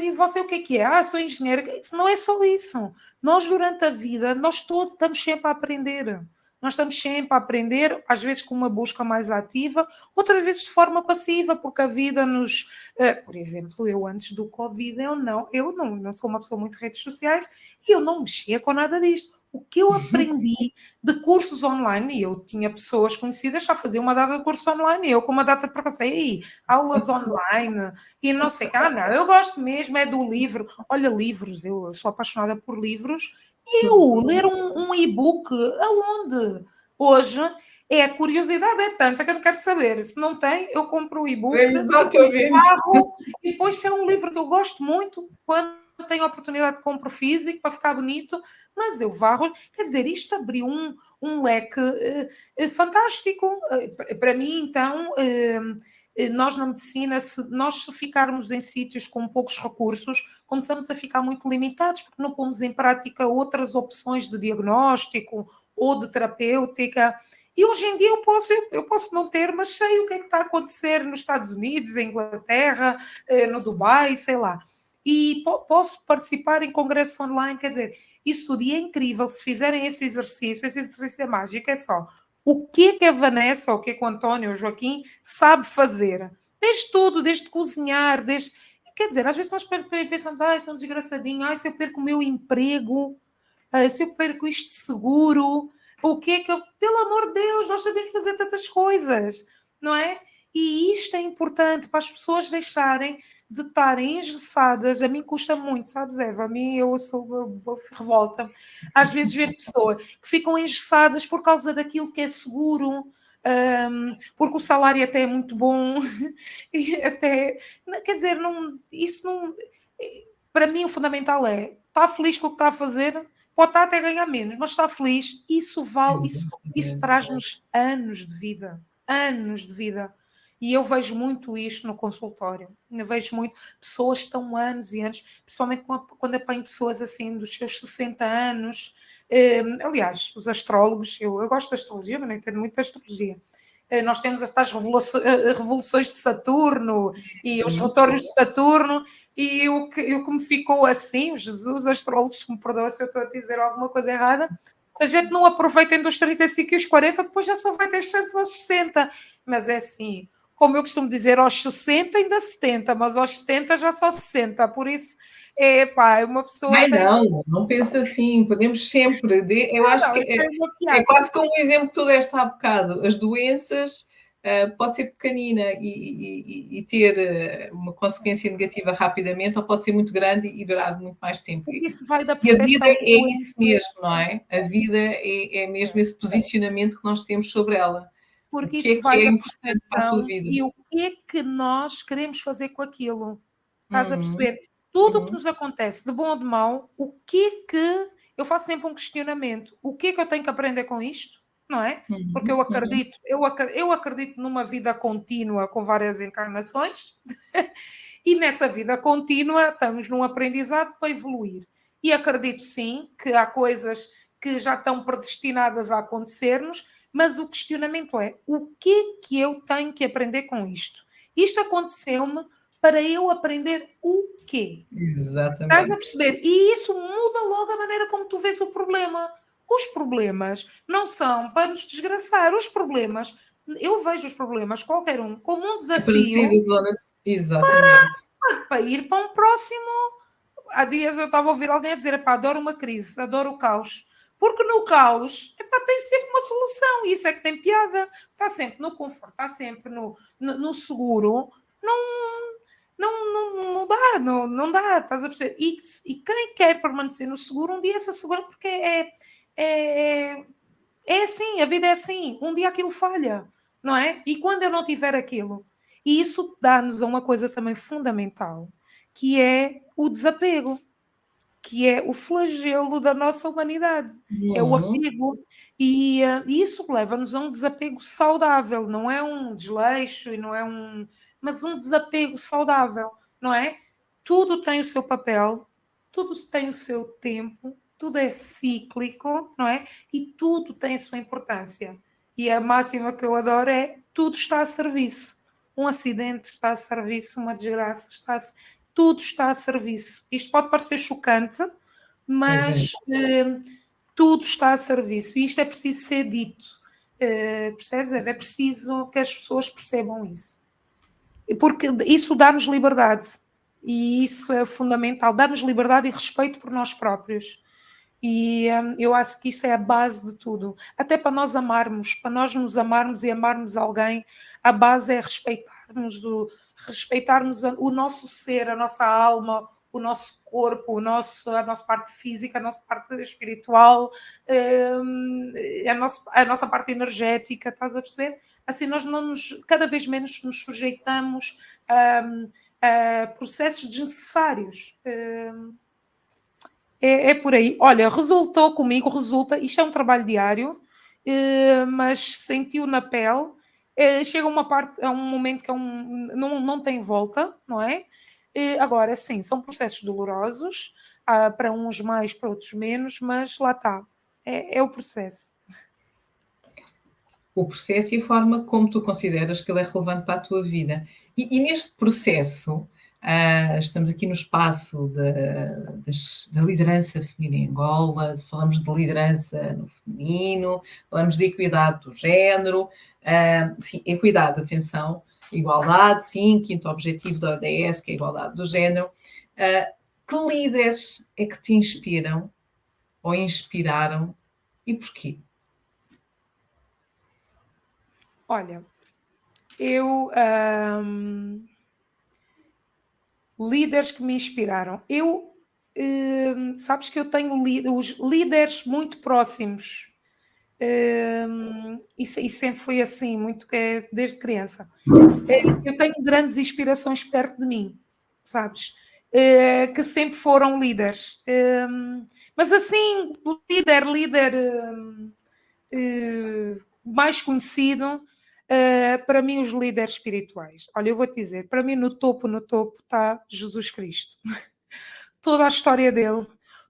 e você o que é? Sou engenheira. Isso não é só isso. Nós durante a vida, nós todos estamos sempre a aprender. Nós estamos sempre a aprender, às vezes com uma busca mais ativa, outras vezes de forma passiva, porque a vida nos... por exemplo, eu antes do Covid, eu não sou uma pessoa muito de redes sociais e eu não mexia com nada disto. O que eu aprendi de cursos online, e eu tinha pessoas conhecidas a fazer uma data de curso online, e eu com uma data de preconceito, aí, aulas online, e não sei o que, não, eu gosto mesmo, é do livro. Olha, livros, eu sou apaixonada por livros, eu ler um e-book, aonde? Hoje, a curiosidade é tanta que eu não quero saber. Se não tem, eu compro o e-book, Exatamente. e depois se é um livro que eu gosto muito, quando tenho a oportunidade de compro físico para ficar bonito, mas eu varro. Quer dizer, isto abriu um leque fantástico. Para mim, então, nós na medicina, se nós ficarmos em sítios com poucos recursos, começamos a ficar muito limitados, porque não pomos em prática outras opções de diagnóstico ou de terapêutica. E hoje em dia eu posso não ter, mas sei o que é que está a acontecer nos Estados Unidos, em Inglaterra, no Dubai, sei lá. E posso participar em congressos online, quer dizer, isso tudo. E é incrível se fizerem esse exercício é mágico, é só o que a Vanessa, ou o que o António, ou o Joaquim sabe fazer. Desde tudo, desde cozinhar, desde... Quer dizer, às vezes nós pensamos, sou um desgraçadinho, se eu perco o meu emprego, se eu perco isto de seguro, o que é que eu... Pelo amor de Deus, nós sabemos fazer tantas coisas, não é? E isto é importante para as pessoas deixarem de estarem engessadas. A mim custa muito, sabes, Eva? A mim eu revolta-me. Às vezes ver pessoas que ficam engessadas por causa daquilo que é seguro, porque o salário até é muito bom, e até, quer dizer, isso não... Para mim o fundamental é, está feliz com o que está a fazer, pode estar até a ganhar menos, mas está feliz, isso traz-nos anos de vida, anos de vida. E eu vejo muito isto no consultório. Eu vejo muito pessoas que estão anos e anos, principalmente quando apanho pessoas assim dos seus 60 anos. Aliás, os astrólogos, eu gosto da astrologia, mas não entendo muito da astrologia. Nós temos as tais revoluções de Saturno e os retornos de Saturno, e o que me ficou assim, Jesus, astrólogos, me perdoa se eu estou a dizer alguma coisa errada, se a gente não aproveita entre os 35 e os 40, depois já só vai ter chances aos 60. Mas é assim, como eu costumo dizer, aos 60 ainda 70, mas aos 70 já só 60. Por isso, uma pessoa tem... Não pensa assim, podemos sempre... Eu acho que é quase como o exemplo que tu deste há bocado. As doenças pode ser pequenina e ter uma consequência negativa rapidamente, ou pode ser muito grande e durar muito mais tempo. Isso vai da E a vida percepção é isso mesmo, não é? A vida é mesmo esse posicionamento que nós temos sobre ela. Porque O isso que vai é da importante para a tua percepção vida? e o que é que nós queremos fazer com aquilo. Estás a Uhum, perceber? Tudo o que uhum, nos acontece, de bom ou de mau, o que é que... Eu faço sempre um questionamento. O que é que eu tenho que aprender com isto? Não é? Porque uhum, uhum. eu acredito numa vida contínua com várias encarnações e nessa vida contínua estamos num aprendizado para evoluir. E acredito sim que há coisas que já estão predestinadas a acontecer-nos, mas o questionamento é: o que é que eu tenho que aprender com isto? Isto aconteceu-me para eu aprender o quê? Estás a Exatamente. perceber? E isso muda logo a maneira como tu vês o problema. Os problemas não são para nos desgraçar. Os problemas, eu vejo os problemas, qualquer um, como um É para sair da desafio zona. Exatamente. para ir para um próximo. Há dias eu estava a ouvir alguém a dizer: epá, adoro uma crise, adoro o caos. Porque no caos, epá, tem sempre uma solução, e isso é que tem piada. Está sempre no conforto, está sempre no seguro. Não, Não dá, não dá, estás a perceber? E quem quer permanecer no seguro, um dia se assegura, porque é assim, a vida é assim, um dia aquilo falha, não é? E quando eu não tiver aquilo, e isso dá-nos a uma coisa também fundamental, que é o desapego, que é o flagelo da nossa humanidade, é o apego, e isso leva-nos a um desapego saudável, não é um desleixo, e não é mas um desapego saudável, não é? Tudo tem o seu papel, tudo tem o seu tempo, tudo é cíclico, não é? E tudo tem a sua importância. E a máxima que eu adoro é: tudo está a serviço. Um acidente está a serviço, uma desgraça está a tudo está a serviço. Isto pode parecer chocante, mas tudo está a serviço. E isto é preciso ser dito. Percebes? É preciso que as pessoas percebam isso. Porque isso dá-nos liberdade. E isso é fundamental. Dá-nos liberdade e respeito por nós próprios. E eu acho que isso é a base de tudo. Até para nós amarmos, para nós nos amarmos e amarmos alguém, a base é respeitarmos o nosso ser, a nossa alma, o nosso corpo, a nossa parte física, a nossa parte espiritual, a nossa parte energética, estás a perceber? Assim nós cada vez menos nos sujeitamos a processos desnecessários. É por aí. Olha, resulta, isto é um trabalho diário, mas sentiu na pele, chega a um momento que não tem volta, não é? Agora, sim, são processos dolorosos, para uns mais, para outros menos, mas lá está, é o processo. O processo e a forma como tu consideras que ele é relevante para a tua vida. E neste processo, estamos aqui no espaço da liderança feminina em Angola, falamos de liderança no feminino, falamos de equidade do género, sim, equidade, atenção, igualdade, sim, quinto objetivo da ODS, que é a igualdade do género. Que líderes é que te inspiram ou inspiraram e porquê? Olha, eu líderes que me inspiraram. Sabes que eu tenho os líderes muito próximos. E sempre foi assim, muito desde criança. Eu tenho grandes inspirações perto de mim, sabes? Que sempre foram líderes. Mas assim, líder mais conhecido, para mim, os líderes espirituais. Olha, eu vou-te dizer, para mim, no topo está Jesus Cristo. Toda a história dele,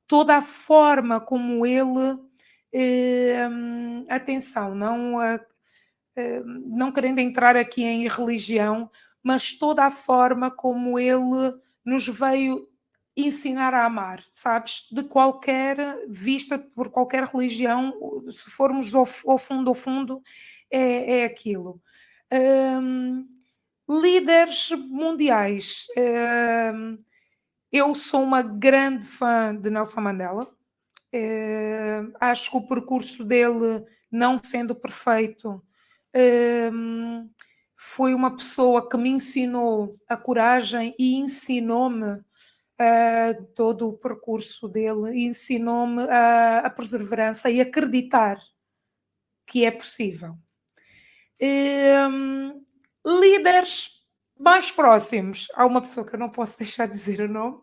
toda a forma como ele, atenção, não querendo entrar aqui em religião, mas toda a forma como ele nos veio ensinar a amar, sabes? De qualquer vista, por qualquer religião, se formos ao fundo, é aquilo. Líderes mundiais. Eu sou uma grande fã de Nelson Mandela. Acho que o percurso dele, não sendo perfeito, foi uma pessoa que me ensinou a coragem e ensinou-me todo o percurso dele, ensinou-me a perseverança e acreditar que é possível. Líderes mais próximos, há uma pessoa que eu não posso deixar de dizer o nome,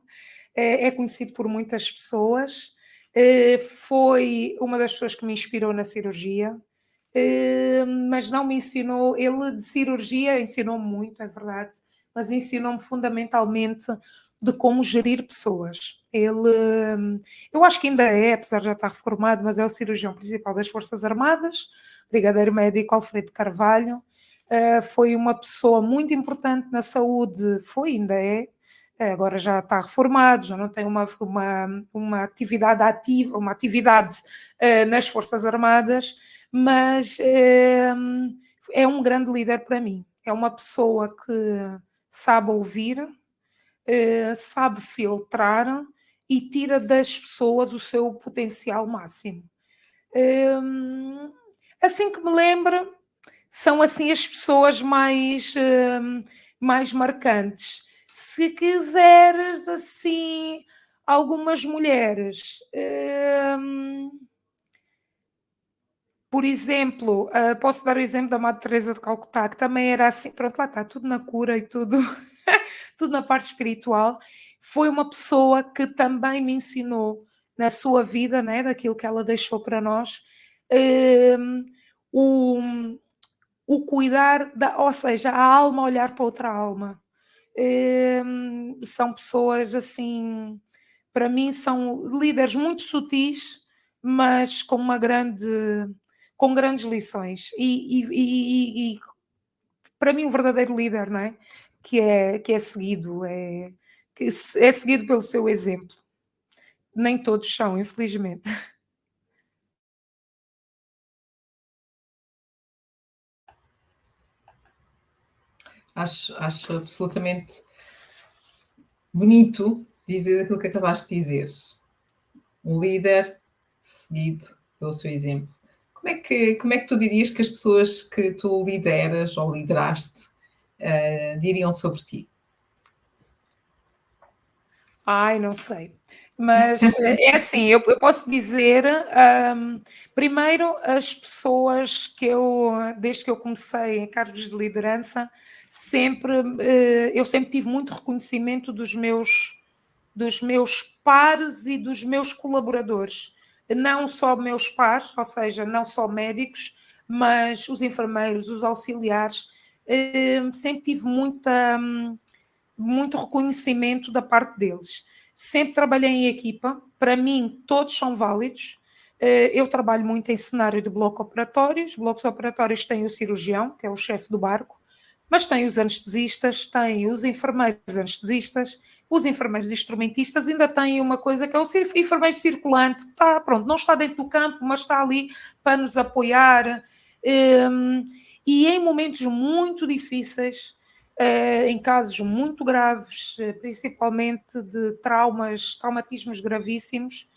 é conhecido por muitas pessoas, foi uma das pessoas que me inspirou na cirurgia, mas não me ensinou, ele de cirurgia ensinou-me muito, é verdade, mas ensinou-me fundamentalmente de como gerir pessoas. Ele, eu acho que ainda apesar de já estar reformado, mas é o cirurgião principal das Forças Armadas, brigadeiro médico Alfredo Carvalho. Foi uma pessoa muito importante na saúde, ainda é, agora já está reformado, já não tem uma atividade ativa, uma atividade nas Forças Armadas, mas é um grande líder para mim. É uma pessoa que sabe ouvir, sabe filtrar e tira das pessoas o seu potencial máximo. Assim que me lembro, são assim as pessoas mais marcantes. Se quiseres, assim, algumas mulheres, por exemplo, posso dar o exemplo da Madre Teresa de Calcutá, que também era assim, pronto, lá está, tudo na cura e tudo, tudo na parte espiritual. Foi uma pessoa que também me ensinou na sua vida, né, daquilo que ela deixou para nós, o, o cuidar, ou seja, a alma olhar para outra alma. São pessoas assim, para mim são líderes muito sutis, mas com grandes lições. E para mim um verdadeiro líder, não é? Que é seguido, que é seguido pelo seu exemplo. Nem todos são, infelizmente. Acho absolutamente bonito dizer aquilo que acabaste de dizer. Um líder seguido pelo seu exemplo. Como é que tu dirias que as pessoas que tu lideras ou lideraste diriam sobre ti? Ai, não sei. Mas é assim, eu posso dizer, primeiro, as pessoas que desde que eu comecei em cargos de liderança, eu sempre tive muito reconhecimento dos meus pares e dos meus colaboradores. Não só meus pares, ou seja, não só médicos, mas os enfermeiros, os auxiliares. Sempre tive muito reconhecimento da parte deles. Sempre trabalhei em equipa, para mim todos são válidos. Eu trabalho muito em cenário de bloco operatórios. Blocos operatórios têm o cirurgião, que é o chefe do barco, mas tem os anestesistas, tem os enfermeiros anestesistas, os enfermeiros instrumentistas, ainda tem uma coisa que é o enfermeiro circulante, que está, pronto, não está dentro do campo, mas está ali para nos apoiar. E em momentos muito difíceis, em casos muito graves, principalmente de traumatismos gravíssimos,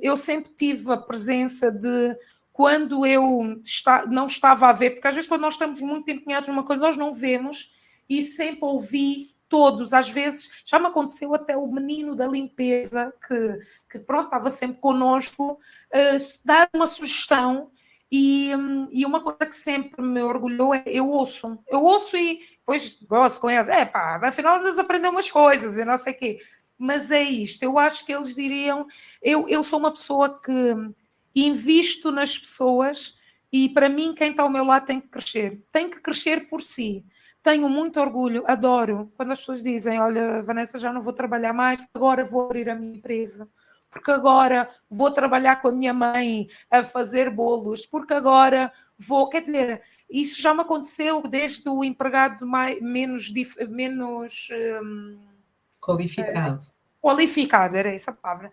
eu sempre tive a presença de quando eu não estava a ver, porque às vezes quando nós estamos muito empenhados numa coisa, nós não vemos, e sempre ouvi todos, às vezes, já me aconteceu até o menino da limpeza, que pronto, estava sempre connosco, dar uma sugestão, e uma coisa que sempre me orgulhou é eu ouço e depois gosto com eles, pá, afinal eles aprendem umas coisas e não sei o quê, mas é isto, eu acho que eles diriam, eu sou uma pessoa que invisto nas pessoas e para mim quem está ao meu lado tem que crescer por si. Tenho muito orgulho, adoro quando as pessoas dizem, olha, Vanessa, já não vou trabalhar mais, agora vou abrir a minha empresa, porque agora vou trabalhar com a minha mãe a fazer bolos, porque agora vou, quer dizer, isso já me aconteceu desde o empregado menos Qualificado. qualificado, era essa a palavra.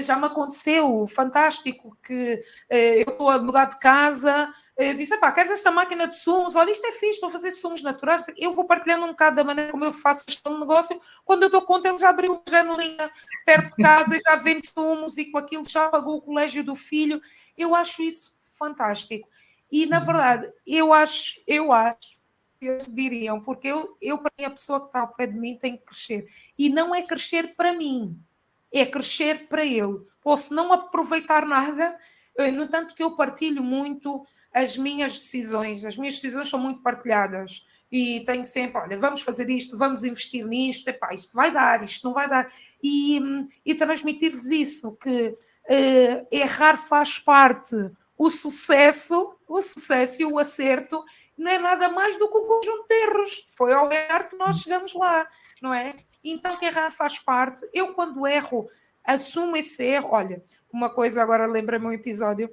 Já me aconteceu, fantástico, que eu estou a mudar de casa, disse, queres esta máquina de sumos? Olha, isto é fixe para fazer sumos naturais. Eu vou partilhando um bocado da maneira como eu faço este negócio. Quando eu dou conta, ele já abriu uma janelinha perto de casa e já vende sumos e com aquilo já pagou o colégio do filho. Eu acho isso fantástico. E, na verdade, eu acho eles diriam, porque eu para mim, a pessoa que está ao pé de mim tem que crescer. E não é crescer para mim, é crescer para ele. Posso não aproveitar nada, no tanto que eu partilho muito as minhas decisões são muito partilhadas. E tenho sempre, olha, vamos fazer isto, vamos investir nisto, isto vai dar, isto não vai dar. E transmitir-lhes isso, que errar faz parte. O sucesso e o acerto não é nada mais do que um conjunto de erros. Foi ao erro que nós chegamos lá, não é? Então, que errar faz parte. Eu, quando erro, assumo esse erro. Olha, uma coisa, agora lembra-me um episódio,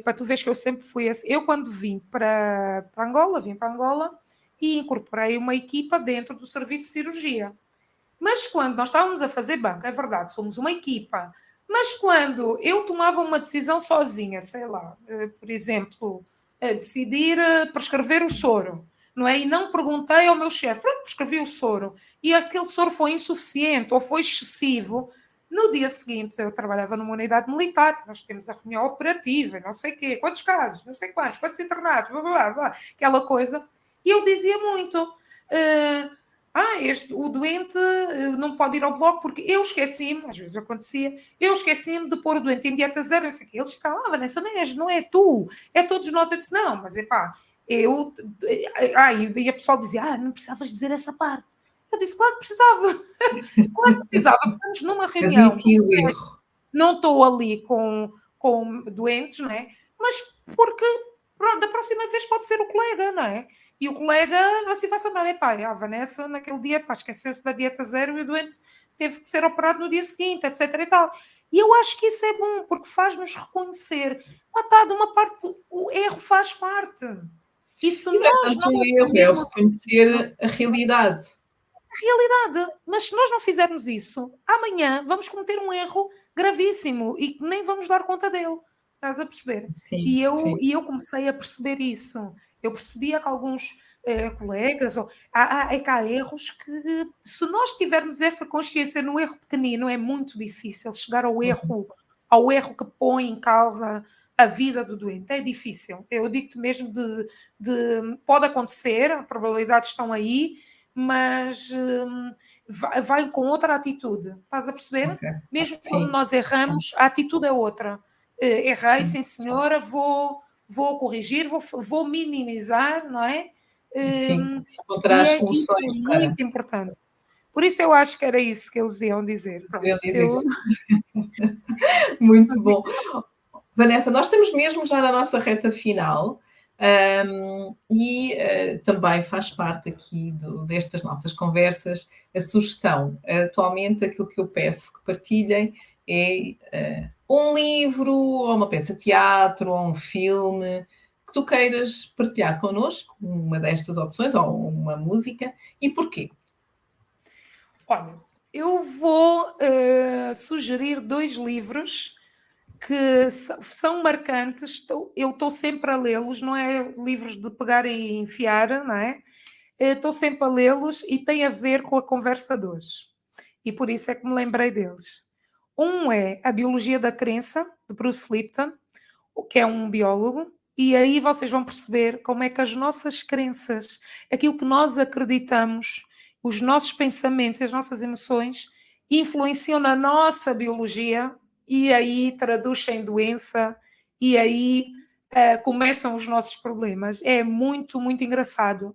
para tu veres que eu sempre fui assim. Eu, quando vim para Angola e incorporei uma equipa dentro do serviço de cirurgia. Mas quando nós estávamos a fazer banco, é verdade, somos uma equipa, mas quando eu tomava uma decisão sozinha, sei lá, por exemplo, decidir prescrever o soro, não é? E não perguntei ao meu chefe, pronto, prescrevi o soro, e aquele soro foi insuficiente ou foi excessivo, no dia seguinte eu trabalhava numa unidade militar, nós temos a reunião operativa, não sei o quê, quantos casos, não sei quantos internados, blá, blá, blá, aquela coisa, e eu dizia muito... o doente não pode ir ao bloco porque eu esqueci-me, às vezes acontecia, eu esqueci-me de pôr o doente em dieta zero, não sei o quê. Eles ficavam, Vanessa, não é tu, é todos nós. Eu disse, não, mas eu... E a pessoa dizia, não precisavas dizer essa parte. Eu disse, claro que precisava. Claro que precisava. Estamos numa reunião. Admiti o erro. Não estou ali com doentes, não é? Mas porque da próxima vez pode ser o colega, não é? E o colega assim vai saber, a Vanessa naquele dia esqueceu-se da dieta zero e o doente teve que ser operado no dia seguinte, etc. e tal. E eu acho que isso é bom, porque faz-nos reconhecer. De uma parte, o erro faz parte. E se E não é tanto um erro, é o reconhecer a realidade. Mas se nós não fizermos isso, amanhã vamos cometer um erro gravíssimo e que nem vamos dar conta dele. Estás a perceber? Sim, e eu comecei a perceber isso. Eu percebia que alguns colegas... é que há erros que, se nós tivermos essa consciência no erro pequenino, é muito difícil chegar ao erro que põe em causa a vida do doente. É difícil. Eu digo-te mesmo pode acontecer, as probabilidades estão aí, mas vai com outra atitude. Estás a perceber? Okay. Mesmo quando nós erramos, a atitude é outra. Errei, sim senhora, vou corrigir, vou minimizar, não é? Sim, encontrar soluções isso é muito importante. Por isso eu acho que era isso que eles iam dizer. Muito bom. Vanessa, nós estamos mesmo já na nossa reta final também faz parte aqui destas nossas conversas a sugestão. Atualmente aquilo que eu peço que partilhem é um livro, ou uma peça de teatro, ou um filme, que tu queiras partilhar connosco, uma destas opções, ou uma música, e porquê? Olha, eu vou sugerir 2 livros que são marcantes, eu estou sempre a lê-los, não é livros de pegar e enfiar, não é? Estou sempre a lê-los e tem a ver com a conversa de hoje. E por isso é que me lembrei deles. Um é A Biologia da Crença, de Bruce Lipton, que é um biólogo, e aí vocês vão perceber como é que as nossas crenças, aquilo que nós acreditamos, os nossos pensamentos, as nossas emoções, influenciam na nossa biologia e aí traduz em doença e aí começam os nossos problemas. É muito, muito engraçado.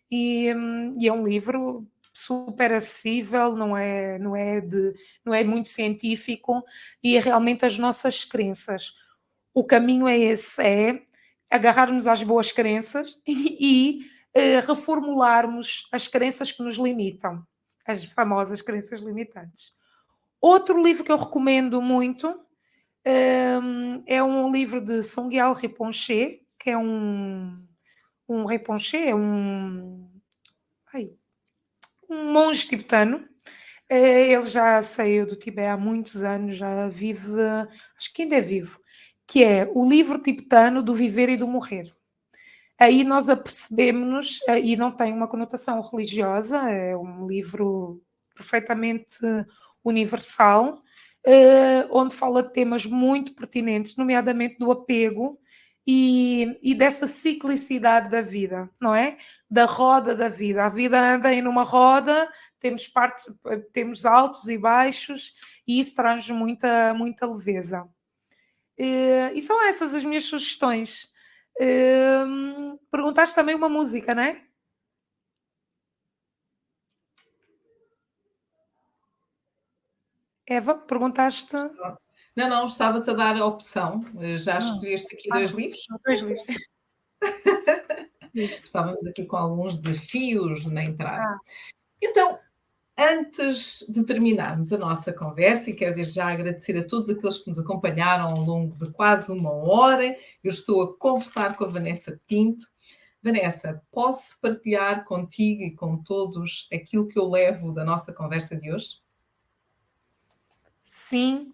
E é um livro super acessível, não é muito científico, e é realmente as nossas crenças. O caminho é esse, é agarrarmos às boas crenças e reformularmos as crenças que nos limitam, as famosas crenças limitantes. Outro livro que eu recomendo muito é um livro de Songyal Rinpoche, que é um Rinpoche, é um monge tibetano. Ele já saiu do Tibete há muitos anos, já vive, acho que ainda é vivo, que é o livro tibetano do viver e do morrer. Aí nós apercebemos-nos, e não tem uma conotação religiosa, é um livro perfeitamente universal, onde fala de temas muito pertinentes, nomeadamente do apego e dessa ciclicidade da vida, não é? Da roda da vida. A vida anda em uma roda, temos altos e baixos, e isso traz muita, muita leveza. E são essas as minhas sugestões. Perguntaste também uma música, não é? Eva, perguntaste... Não, estava-te a dar a opção. Já escolheste aqui 2 livros? 2 livros. Estávamos aqui com alguns desafios na entrada. Então, antes de terminarmos a nossa conversa, e quero desde já agradecer a todos aqueles que nos acompanharam ao longo de quase 1 hora, eu estou a conversar com a Vanessa Pinto. Vanessa, posso partilhar contigo e com todos aquilo que eu levo da nossa conversa de hoje? Sim.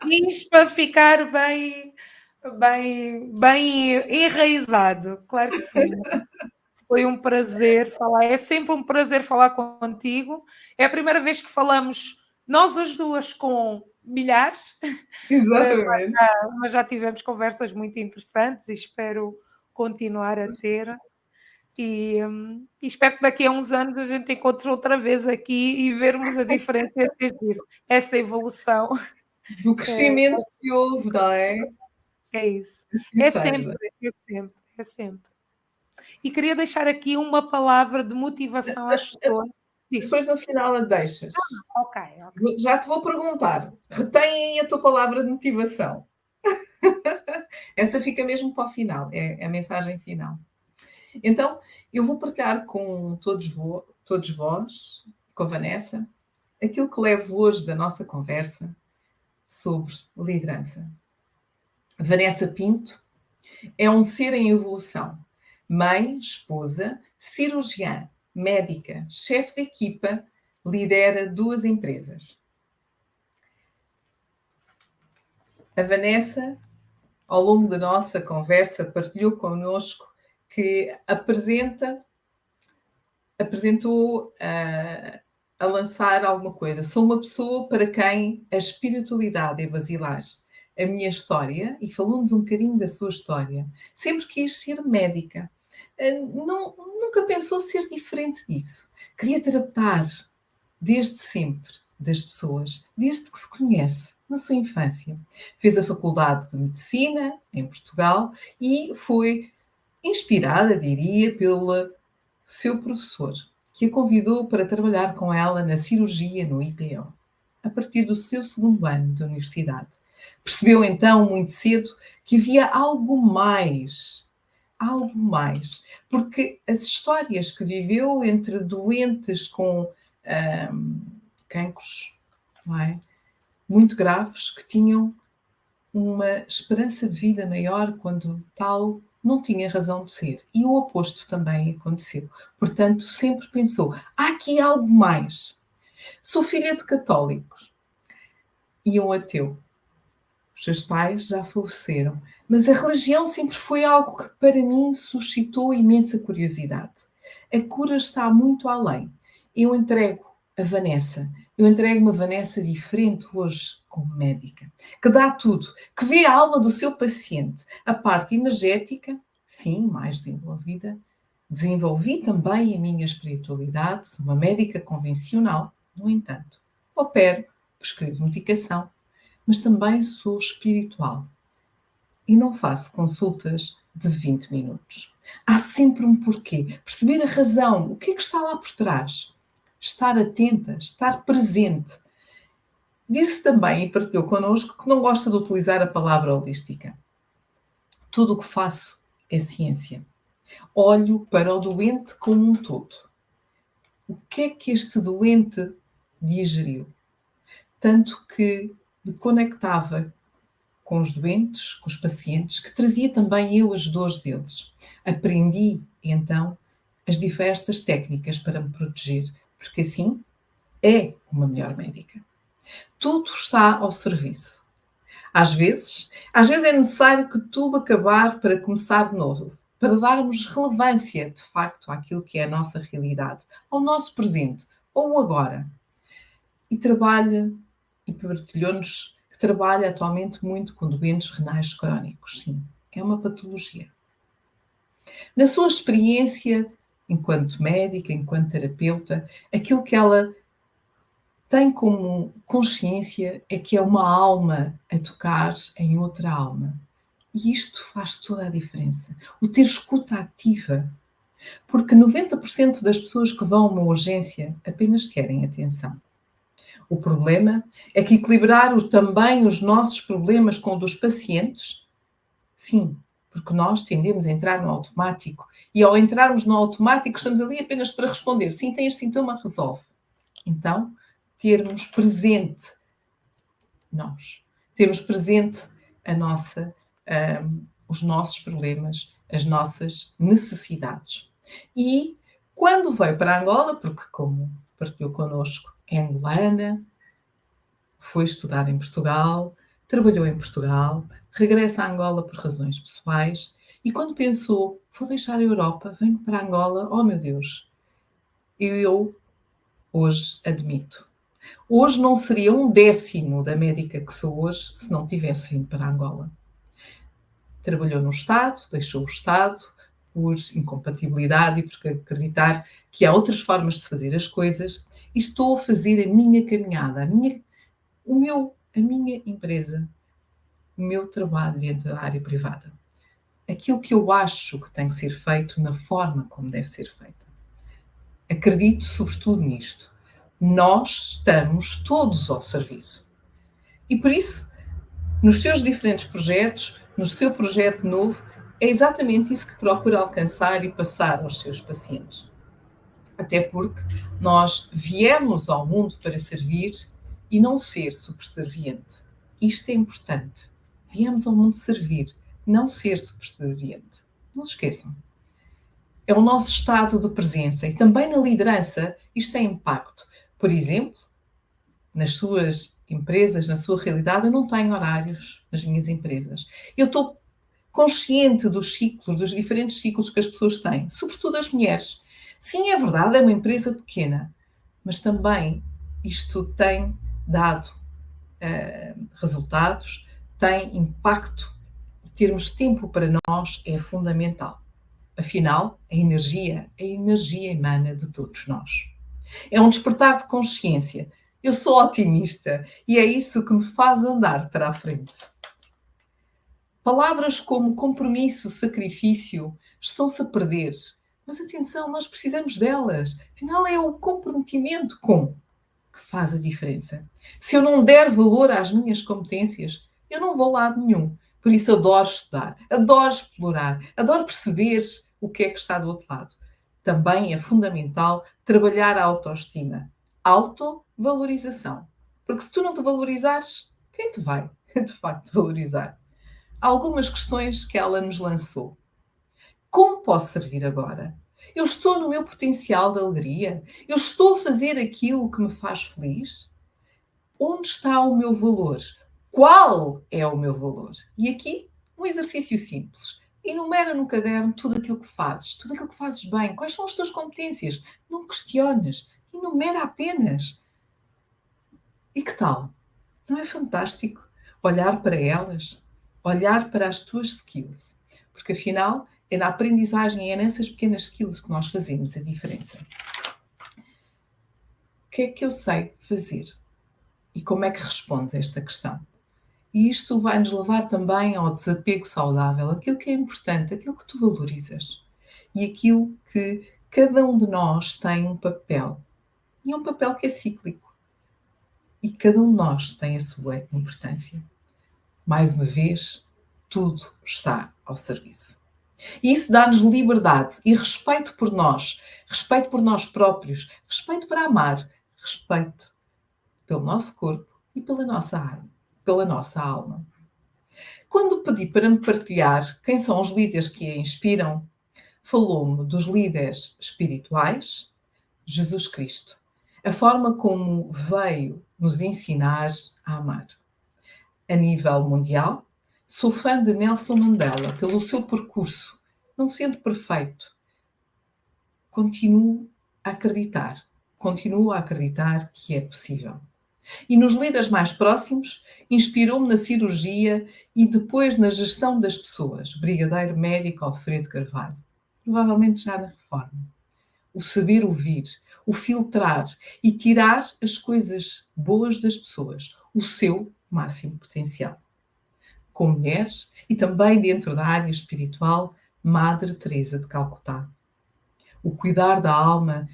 Fiz para ficar bem enraizado, claro que sim. Foi um prazer falar, é sempre um prazer falar contigo. É a primeira vez que falamos nós as duas com milhares. Exatamente. Mas já tivemos conversas muito interessantes e espero continuar a ter. E espero que daqui a uns anos a gente encontre outra vez aqui e vermos a diferença, essa evolução. Do crescimento que houve, não é? É isso. Assim É seja. sempre, é sempre, é sempre. E queria deixar aqui uma palavra de motivação às pessoas. Diz. Depois no final a deixas. Ok, ok. Já te vou perguntar. Retém aí a tua palavra de motivação. Essa fica mesmo para o final, é a mensagem final. Então, eu vou partilhar com todos vós, com a Vanessa, aquilo que levo hoje da nossa conversa sobre liderança. Vanessa Pinto é um ser em evolução. Mãe, esposa, cirurgiã, médica, chefe de equipa, lidera 2 empresas. A Vanessa, ao longo da nossa conversa, partilhou connosco que apresentou a lançar alguma coisa. Sou uma pessoa para quem a espiritualidade é basilar. A minha história, e falou-nos um bocadinho da sua história. Sempre quis ser médica. Nunca pensou ser diferente disso. Queria tratar, desde sempre, das pessoas, desde que se conhece, na sua infância. Fez a Faculdade de Medicina, em Portugal, e foi inspirada, diria, pelo seu professor, que a convidou para trabalhar com ela na cirurgia no IPO, a partir do seu 2º ano de universidade. Percebeu então, muito cedo, que havia algo mais, porque as histórias que viveu entre doentes com cancros, não é? Muito graves, que tinham uma esperança de vida maior quando tal não tinha razão de ser. E o oposto também aconteceu. Portanto, sempre pensou, há aqui algo mais. Sou filha de católicos e um ateu. Os seus pais já faleceram, mas a religião sempre foi algo que para mim suscitou imensa curiosidade. A cura está muito além. Eu entrego uma Vanessa diferente hoje como médica, que dá tudo, que vê a alma do seu paciente, a parte energética, sim, mais desenvolvida. Desenvolvi também a minha espiritualidade, sou uma médica convencional, no entanto, opero, prescrevo medicação, mas também sou espiritual e não faço consultas de 20 minutos. Há sempre um porquê, perceber a razão, o que é que está lá por trás. Estar atenta, estar presente. Disse também e partilhou connosco que não gosta de utilizar a palavra holística. Tudo o que faço é ciência. Olho para o doente como um todo. O que é que este doente digeriu? Tanto que me conectava com os doentes, com os pacientes, que trazia também eu as dores deles. Aprendi, então, as diversas técnicas para me proteger, porque assim é uma melhor médica. Tudo está ao serviço. Às vezes é necessário que tudo acabar para começar de novo, para darmos relevância, de facto, àquilo que é a nossa realidade, ao nosso presente, ou agora. E trabalha, e partilhou-nos que trabalha atualmente muito com doentes renais crónicos. Sim, é uma patologia. Na sua experiência, enquanto médica, enquanto terapeuta, aquilo que ela tem como consciência é que é uma alma a tocar em outra alma. E isto faz toda a diferença. O ter escuta ativa. Porque 90% das pessoas que vão a uma urgência apenas querem atenção. O problema é que equilibrar também os nossos problemas com os dos pacientes, sim, porque nós tendemos a entrar no automático. E ao entrarmos no automático, estamos ali apenas para responder. Sim, tem este sintoma, resolve. Então, termos presente nós. Termos presente os nossos problemas, as nossas necessidades. E quando veio para Angola, porque como partilhou connosco, é angolana, foi estudar em Portugal, trabalhou em Portugal, regressa a Angola por razões pessoais e quando pensou, vou deixar a Europa, venho para Angola, oh meu Deus, eu hoje admito. Hoje não seria 1/10 da médica que sou hoje se não tivesse vindo para Angola. Trabalhou no Estado, deixou o Estado, por incompatibilidade e por acreditar que há outras formas de fazer as coisas, e estou a fazer a minha caminhada, a minha empresa, o meu trabalho dentro da área privada. Aquilo que eu acho que tem que ser feito na forma como deve ser feita. Acredito sobretudo nisto. Nós estamos todos ao serviço. E por isso, nos seus diferentes projetos, no seu projeto novo, é exatamente isso que procura alcançar e passar aos seus pacientes. Até porque nós viemos ao mundo para servir e não ser subserviente. Isto é importante. Viemos ao mundo servir, não ser subserviente. Não se esqueçam. É o nosso estado de presença e também na liderança isto tem impacto. Por exemplo, nas suas empresas, na sua realidade, eu não tenho horários nas minhas empresas. Eu estou consciente dos ciclos, dos diferentes ciclos que as pessoas têm, sobretudo as mulheres. Sim, é verdade, é uma empresa pequena, mas também isto tem dado resultados, tem impacto e termos tempo para nós é fundamental. Afinal, a energia emana de todos nós. É um despertar de consciência. Eu sou otimista e é isso que me faz andar para a frente. Palavras como compromisso, sacrifício estão-se a perder. Mas atenção, nós precisamos delas. Afinal, é o comprometimento com que faz a diferença. Se eu não der valor às minhas competências, eu não vou a lado nenhum. Por isso adoro estudar, adoro explorar, adoro perceber o que é que está do outro lado. Também é fundamental trabalhar a autoestima. Autovalorização. Porque se tu não te valorizares, quem te vai, de facto, valorizar? Há algumas questões que ela nos lançou. Como posso servir agora? Eu estou no meu potencial de alegria? Eu estou a fazer aquilo que me faz feliz? Onde está o meu valor? Qual é o meu valor? E aqui, um exercício simples. Enumera no caderno tudo aquilo que fazes bem. Quais são as tuas competências? Não questiones. Enumera apenas. E que tal? Não é fantástico? Olhar para elas, olhar para as tuas skills. Porque afinal, é na aprendizagem, é nessas pequenas skills que nós fazemos a diferença. O que é que eu sei fazer? E como é que respondes a esta questão? E isto vai nos levar também ao desapego saudável, aquilo que é importante, aquilo que tu valorizas. E aquilo que cada um de nós tem um papel. E é um papel que é cíclico. E cada um de nós tem a sua importância. Mais uma vez, tudo está ao serviço. E isso dá-nos liberdade e respeito por nós próprios, respeito para amar, respeito pelo nosso corpo e pela nossa alma. Quando pedi para me partilhar quem são os líderes que a inspiram, falou-me dos líderes espirituais, Jesus Cristo, a forma como veio nos ensinar a amar. A nível mundial, sou fã de Nelson Mandela pelo seu percurso, não sendo perfeito. Continuo a acreditar que é possível. E nos líderes mais próximos, inspirou-me na cirurgia e depois na gestão das pessoas, brigadeiro médico Alfredo Carvalho, provavelmente já na reforma. O saber ouvir, o filtrar e tirar as coisas boas das pessoas, o seu máximo potencial. Com mulheres e também dentro da área espiritual, Madre Teresa de Calcutá. O cuidar da alma,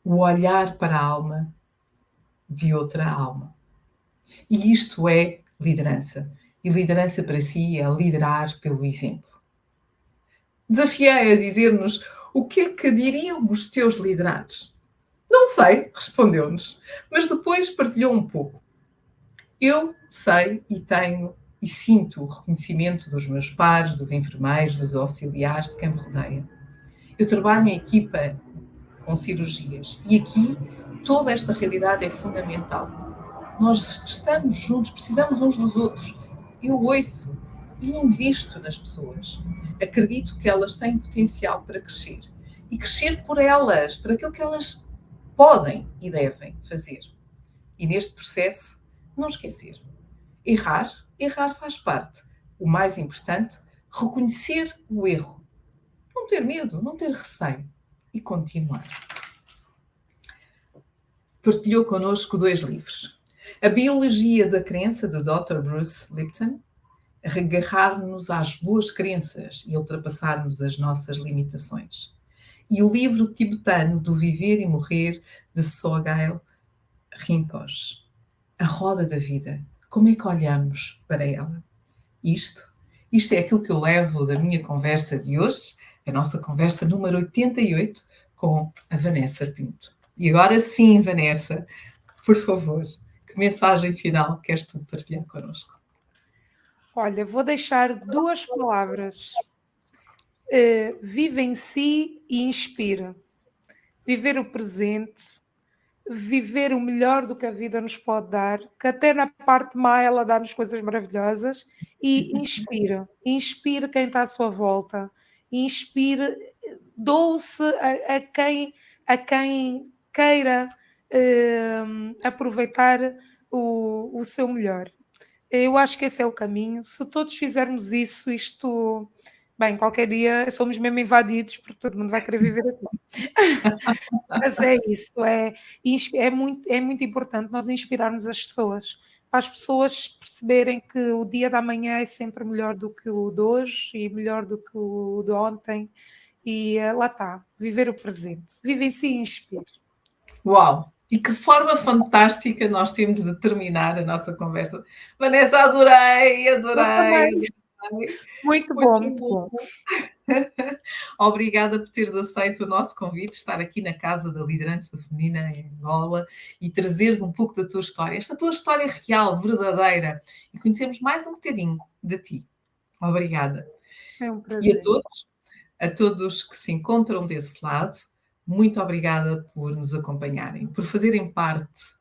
o olhar para a alma de outra alma. E isto é liderança. E liderança para si é liderar pelo exemplo. Desafiei a dizer-nos o que é que diriam os teus liderados. Não sei, respondeu-nos, mas depois partilhou um pouco. Eu sei e tenho e sinto o reconhecimento dos meus pares, dos enfermeiros, dos auxiliares de quem me rodeia. Eu trabalho em equipa com cirurgias e aqui toda esta realidade é fundamental. Nós estamos juntos, precisamos uns dos outros. Eu ouço e invisto nas pessoas. Acredito que elas têm potencial para crescer. E crescer por elas, por aquilo que elas podem e devem fazer. E neste processo, não esquecer. Errar faz parte. O mais importante, reconhecer o erro. Não ter medo, não ter receio e continuar. Partilhou connosco 2 livros. A Biologia da Crença, de Dr. Bruce Lipton, Regarrar-nos às boas crenças e ultrapassarmos as nossas limitações. E o livro tibetano do Viver e Morrer, de Sogyal Rinpoche. A roda da vida. Como é que olhamos para ela? Isto é aquilo que eu levo da minha conversa de hoje, a nossa conversa número 88 com a Vanessa Pinto. E agora sim, Vanessa, por favor, que mensagem final queres tu partilhar connosco? Olha, vou deixar 2 palavras. Vive em si e inspira. Viver o presente, viver o melhor do que a vida nos pode dar, que até na parte má ela dá-nos coisas maravilhosas, e inspira. Inspire quem está à sua volta. Inspire, doe-se a quem queira aproveitar o seu melhor. Eu acho que esse é o caminho. Se todos fizermos isso, isto... Bem, qualquer dia somos mesmo invadidos, porque todo mundo vai querer viver aqui. Mas é isso, é muito importante nós inspirarmos as pessoas, para as pessoas perceberem que o dia da manhã é sempre melhor do que o de hoje e melhor do que o de ontem. E lá está, viver o presente. Vive em si e inspire. Uau! E que forma fantástica nós temos de terminar a nossa conversa. Vanessa, adorei. Muito bom, muito bom. Obrigada por teres aceito o nosso convite, estar aqui na Casa da Liderança Feminina em Angola e trazeres um pouco da tua história, esta tua história real, verdadeira, e conhecermos mais um bocadinho de ti. Obrigada. É um prazer. E a todos que se encontram desse lado, muito obrigada por nos acompanharem, por fazerem parte.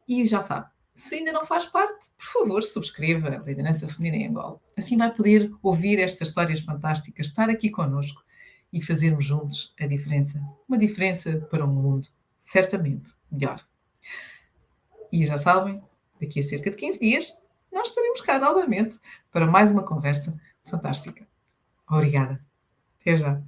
E já sabe, se ainda não faz parte, por favor, subscreva a Liderança Feminina em Angola. Assim vai poder ouvir estas histórias fantásticas, estar aqui connosco e fazermos juntos a diferença. Uma diferença para um mundo certamente melhor. E já sabem, daqui a cerca de 15 dias, nós estaremos cá novamente para mais uma conversa fantástica. Obrigada. Até já.